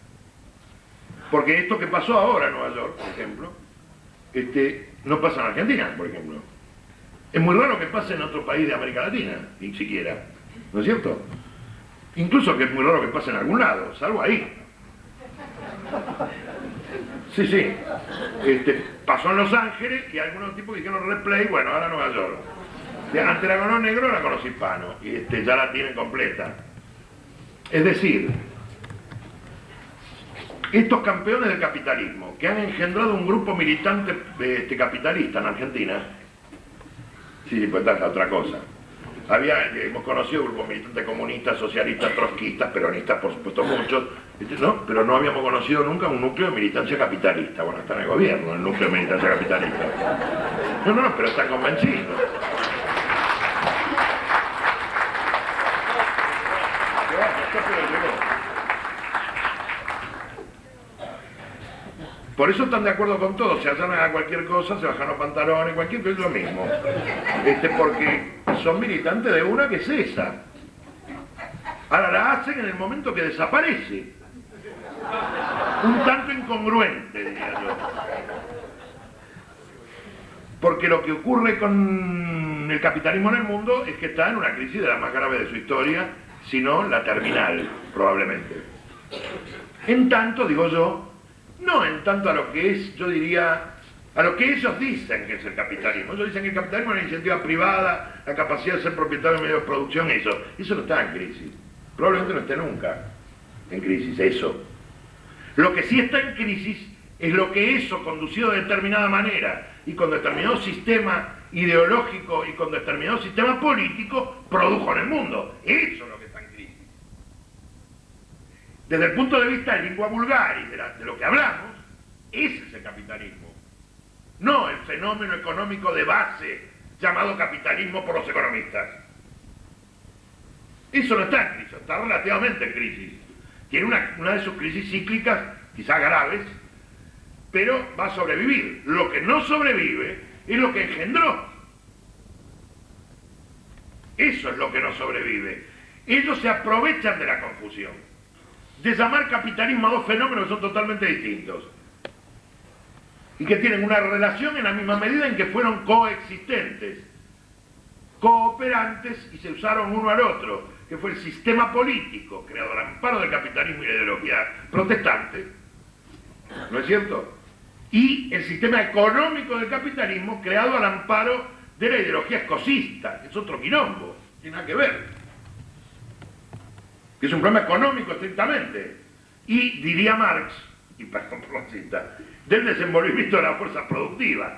Porque esto que pasó ahora en Nueva York, por ejemplo, no pasa en Argentina, por ejemplo. Es muy raro que pase en otro país de América Latina, ni siquiera. ¿No es cierto? Incluso que es muy raro que pase en algún lado, salvo ahí. Sí, sí. Pasó en Los Ángeles y algunos tipos dijeron replay, bueno, ahora Nueva York. Antes la ganó negro, ahora con los hispanos. Y ya la tienen completa. Es decir, estos campeones del capitalismo, que han engendrado un grupo militante capitalista en Argentina, sí, pues está otra cosa. Hemos conocido grupos militantes comunistas, socialistas, trotskistas, peronistas, por supuesto muchos, ¿no? Pero no habíamos conocido nunca un núcleo de militancia capitalista. Bueno, está en el gobierno, el núcleo de militancia capitalista. No, pero están convencidos. Por eso están de acuerdo con todo, se hallan a cualquier cosa, se bajan los pantalones, cualquier cosa es lo mismo. Porque son militantes de una que es esa. Ahora la hacen en el momento que desaparece. Un tanto incongruente, diría yo. Porque lo que ocurre con el capitalismo en el mundo es que está en una crisis de la más grave de su historia, si no la terminal, probablemente. En tanto, digo yo, no en tanto a lo que es, yo diría, a lo que ellos dicen que es el capitalismo. Ellos dicen que el capitalismo es la iniciativa privada, la capacidad de ser propietario de medios de producción, eso no está en crisis. Probablemente no esté nunca en crisis, eso. Lo que sí está en crisis es lo que eso, conducido de determinada manera y con determinado sistema ideológico y con determinado sistema político, produjo en el mundo. Eso es lo que está en crisis. Desde el punto de vista de lengua vulgar y de lo que hablamos, ese es el capitalismo. No el fenómeno económico de base llamado capitalismo por los economistas. Eso no está en crisis, está relativamente en crisis. Tiene una de sus crisis cíclicas, quizás graves, pero va a sobrevivir. Lo que no sobrevive es lo que engendró. Eso es lo que no sobrevive. Ellos se aprovechan de la confusión, de llamar capitalismo a dos fenómenos que son totalmente distintos y que tienen una relación en la misma medida en que fueron coexistentes, cooperantes y se usaron uno al otro, que fue el sistema político creado al amparo del capitalismo y la ideología protestante, ¿no es cierto? Y el sistema económico del capitalismo creado al amparo de la ideología escocista, que es otro quilombo, no tiene nada que ver, que es un problema económico estrictamente, y diría Marx, y perdón por la cita, del desenvolvimiento de las fuerzas productivas,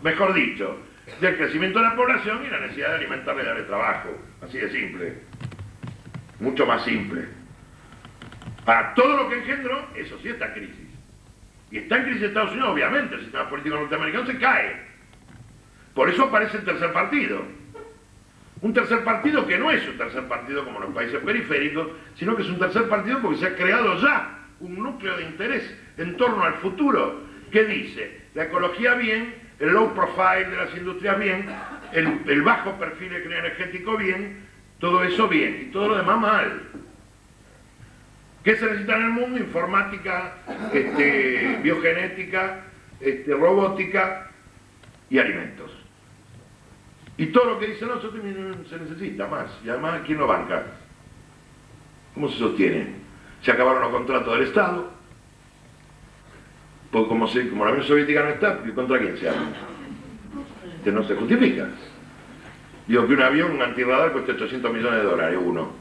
mejor dicho, del crecimiento de la población y la necesidad de alimentarle y darle trabajo, así de simple, mucho más simple. Para todo lo que engendró, eso sí está en crisis. Y está en crisis Estados Unidos, obviamente, el sistema político norteamericano se cae. Por eso aparece el tercer partido. Un tercer partido que no es un tercer partido como en los países periféricos, sino que es un tercer partido porque se ha creado ya un núcleo de interés en torno al futuro, que dice, la ecología bien, el low profile de las industrias bien, el bajo perfil energético bien, todo eso bien, y todo lo demás mal. ¿Qué se necesita en el mundo? Informática, biogenética, robótica y alimentos. Y todo lo que dicen los otros se necesita más. Y además, ¿quién lo banca? ¿Cómo se sostiene? Se acabaron los contratos del Estado. Pues como la Unión Soviética no está, ¿contra quién se habla? Que no se justifica. Digo que un avión antirradar cuesta $800 millones uno.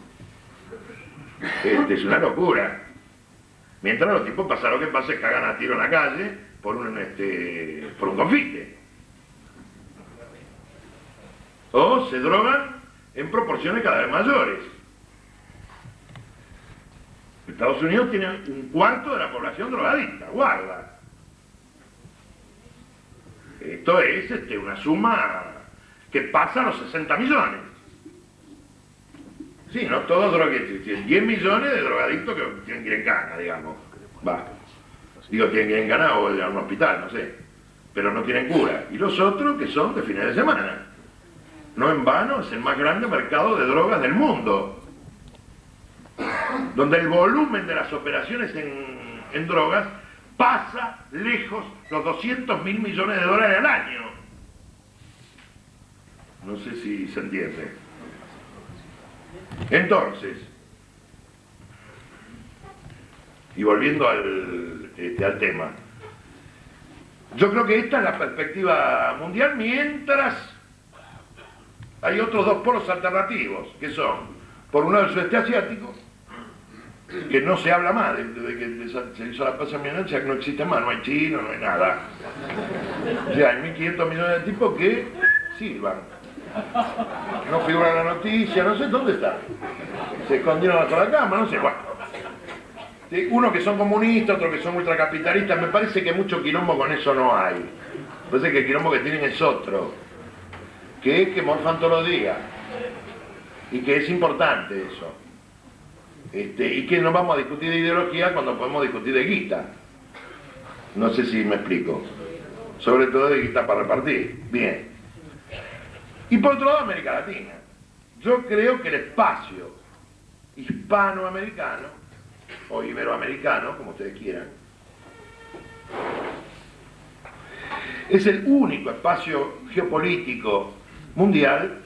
Es una locura. Mientras los tipos pasan lo que pasa, cagan a tiro en la calle por un confite. O se drogan en proporciones cada vez mayores. Estados Unidos tiene un cuarto de la población drogadicta, guarda. Esto es una suma que pasa a los 60 millones. Sí, no todos drogadictos, 10 millones de drogadictos que tienen que ir en cana, digamos. Va. Digo, tienen ganas o ir a un hospital, no sé, pero no tienen cura. Y los otros que son de fines de semana. No en vano es el más grande mercado de drogas del mundo, donde el volumen de las operaciones en drogas pasa lejos los 200.000 millones de dólares al año. No sé si se entiende. Entonces, y volviendo al tema, yo creo que esta es la perspectiva mundial, mientras hay otros dos polos alternativos, que son, por un lado, el sudeste asiático, que no se habla más, desde que se hizo la paz en Vietnam, no existe más, no hay chino, no hay nada. O sea, hay 1.500 millones de tipos que silban. No figuran en la noticia, no sé dónde están. Se escondieron bajo la cama, no sé, bueno. Uno que son comunistas, otro que son ultracapitalistas, me parece que mucho quilombo con eso no hay. Me parece que el quilombo que tienen es otro, que es que morfan todos los días, y que es importante eso. Y que no vamos a discutir de ideología cuando podemos discutir de guita. No sé si me explico. Sobre todo de guita para repartir. Bien. Y por otro lado, América Latina. Yo creo que el espacio hispanoamericano, o iberoamericano, como ustedes quieran, es el único espacio geopolítico mundial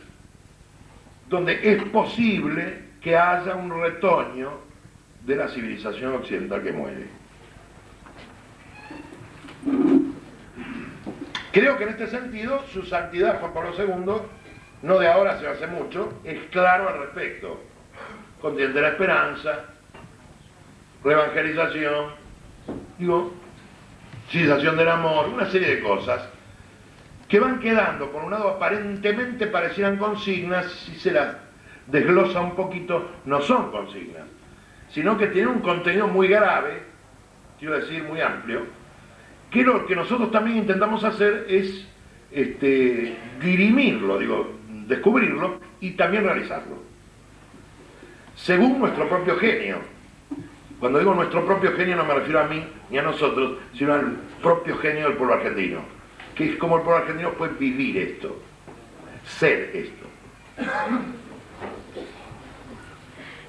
donde es posible que haya un retoño de la civilización occidental que muere. Creo que en este sentido su santidad Juan Pablo II, no de ahora, sino hace mucho, es claro al respecto. Continente de la esperanza, reevangelización, civilización del amor, una serie de cosas que van quedando, por un lado aparentemente parecieran consignas, si se las desglosa un poquito, no son consignas, sino que tienen un contenido muy grave, quiero decir muy amplio, que lo que nosotros también intentamos hacer es dirimirlo, descubrirlo y también realizarlo, según nuestro propio genio. Cuando digo nuestro propio genio no me refiero a mí ni a nosotros, sino al propio genio del pueblo argentino, que es como el pueblo argentino puede vivir esto, ser esto.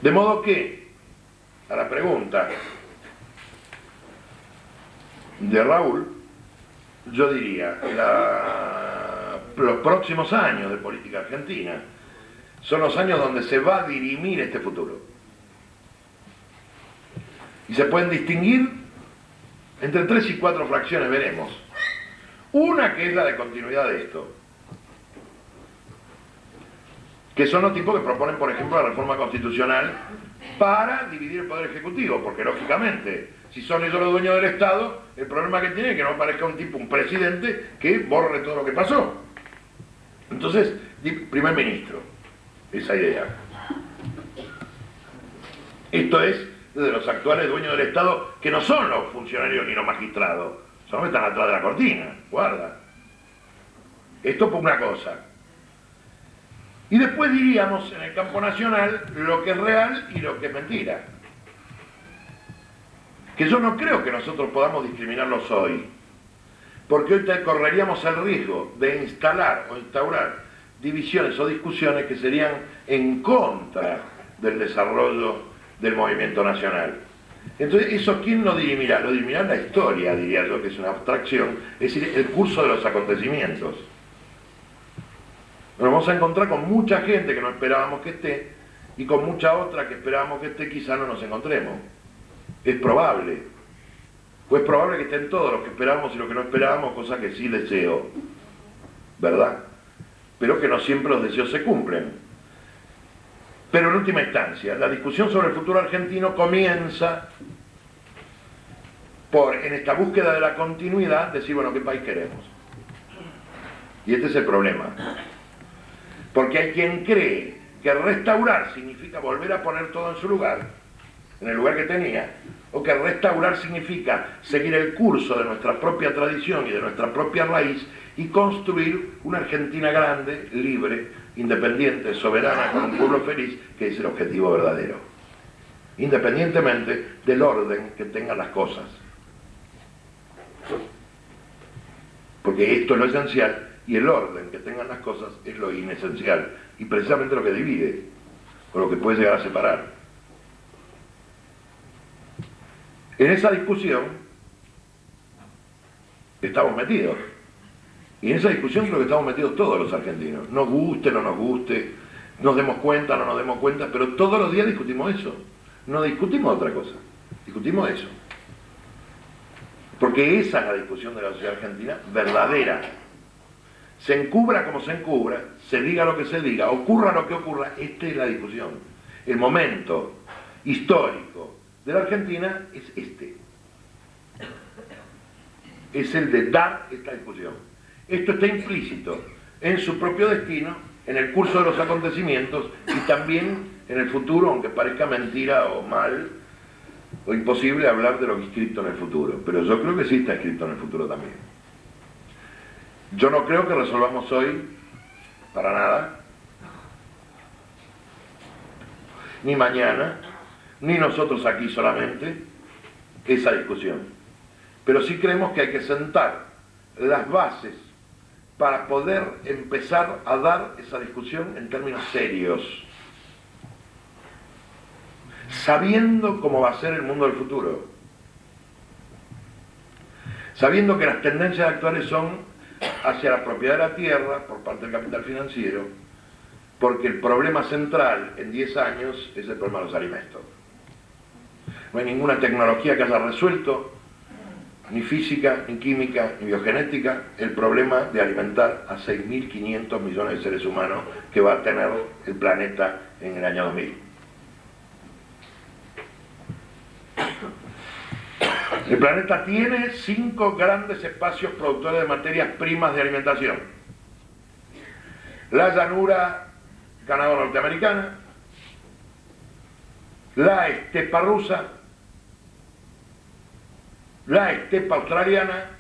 De modo que, a la pregunta de Raúl, yo diría, los próximos años de política argentina son los años donde se va a dirimir este futuro. Y se pueden distinguir entre 3 y 4 fracciones, veremos. Una que es la de continuidad de esto, que son los tipos que proponen, por ejemplo, la reforma constitucional para dividir el poder ejecutivo, porque lógicamente, si son ellos los dueños del Estado, el problema que tiene es que no aparezca un tipo, un presidente, que borre todo lo que pasó. Entonces, primer ministro, esa idea. Esto es de los actuales dueños del Estado, que no son los funcionarios ni los magistrados, son los que están atrás de la cortina, guarda. Esto por una cosa. Y después diríamos en el campo nacional lo que es real y lo que es mentira. Que yo no creo que nosotros podamos discriminarlos hoy, porque hoy correríamos el riesgo de instalar o instaurar divisiones o discusiones que serían en contra del desarrollo del movimiento nacional. Entonces, ¿eso quién lo dirimirá? Lo dirimirá la historia, diría yo, que es una abstracción, es decir, el curso de los acontecimientos. Nos vamos a encontrar con mucha gente que no esperábamos que esté, y con mucha otra que esperábamos que esté, quizá no nos encontremos. Es probable. Pues es probable que estén todos los que esperábamos y los que no esperábamos, cosa que sí deseo, ¿verdad? Pero que no siempre los deseos se cumplen. Pero en última instancia, la discusión sobre el futuro argentino comienza por, en esta búsqueda de la continuidad, decir, bueno, ¿qué país queremos? Y este es el problema. Porque hay quien cree que restaurar significa volver a poner todo en su lugar, en el lugar que tenía, o que restaurar significa seguir el curso de nuestra propia tradición y de nuestra propia raíz y construir una Argentina grande, libre, independiente, soberana, con un pueblo feliz, que es el objetivo verdadero, independientemente del orden que tengan las cosas. porque esto es lo esencial y el orden que tengan las cosas es lo inesencial y precisamente lo que divide o lo que puede llegar a separar. En esa discusión estamos metidos. Y en esa discusión creo que estamos metidos todos los argentinos. Nos guste, no nos guste, nos demos cuenta, no nos demos cuenta, pero todos los días discutimos eso. No discutimos otra cosa, discutimos eso. Porque esa es la discusión de la sociedad argentina verdadera. Se encubra como se encubra, se diga lo que se diga, ocurra lo que ocurra, esta es la discusión. El momento histórico de la Argentina es este. Es el de dar esta discusión. Esto está implícito en su propio destino, en el curso de los acontecimientos y también en el futuro, aunque parezca mentira o mal o imposible hablar de lo que está escrito en el futuro. Pero yo creo que sí está escrito en el futuro también. Yo no creo que resolvamos hoy, para nada, ni mañana, ni nosotros aquí solamente, esa discusión. Pero sí creemos que hay que sentar las bases para poder empezar a dar esa discusión en términos serios, sabiendo cómo va a ser el mundo del futuro, sabiendo que las tendencias actuales son hacia la propiedad de la tierra por parte del capital financiero, porque el problema central en 10 años es el problema de los alimentos. No hay ninguna tecnología que haya resuelto, ni física, ni química, ni biogenética, el problema de alimentar a 6.500 millones de seres humanos que va a tener el planeta en el año 2000. El planeta tiene 5 grandes espacios productores de materias primas de alimentación. La llanura canado-norteamericana, la estepa rusa, la estepa australiana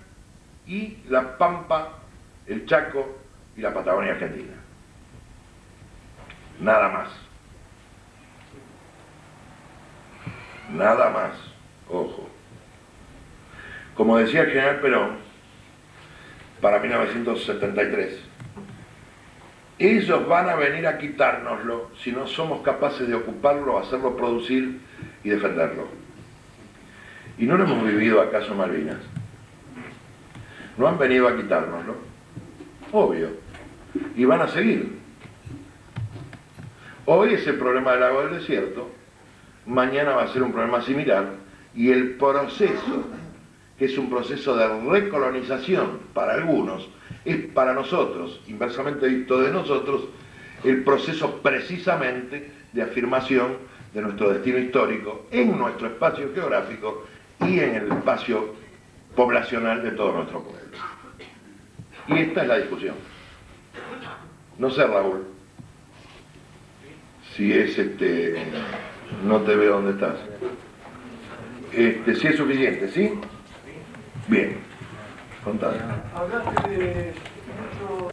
y la pampa, el Chaco y la Patagonia argentina. Nada más. Nada más. Ojo. Como decía el general Perón, para 1973, ellos van a venir a quitárnoslo si no somos capaces de ocuparlo, hacerlo producir y defenderlo. ¿Y no lo hemos vivido acaso en Malvinas? ¿No han venido a quitárnoslo? Obvio. Y van a seguir. Hoy es el problema del agua del desierto, mañana va a ser un problema similar, y el proceso, que es un proceso de recolonización para algunos, es para nosotros, inversamente visto de nosotros, el proceso precisamente de afirmación de nuestro destino histórico en nuestro espacio geográfico y en el espacio poblacional de todo nuestro pueblo. Y esta es la discusión. No sé, Raúl, si es no te veo dónde estás. Si es suficiente, ¿sí? Bien. Contad. Hablaste de mucho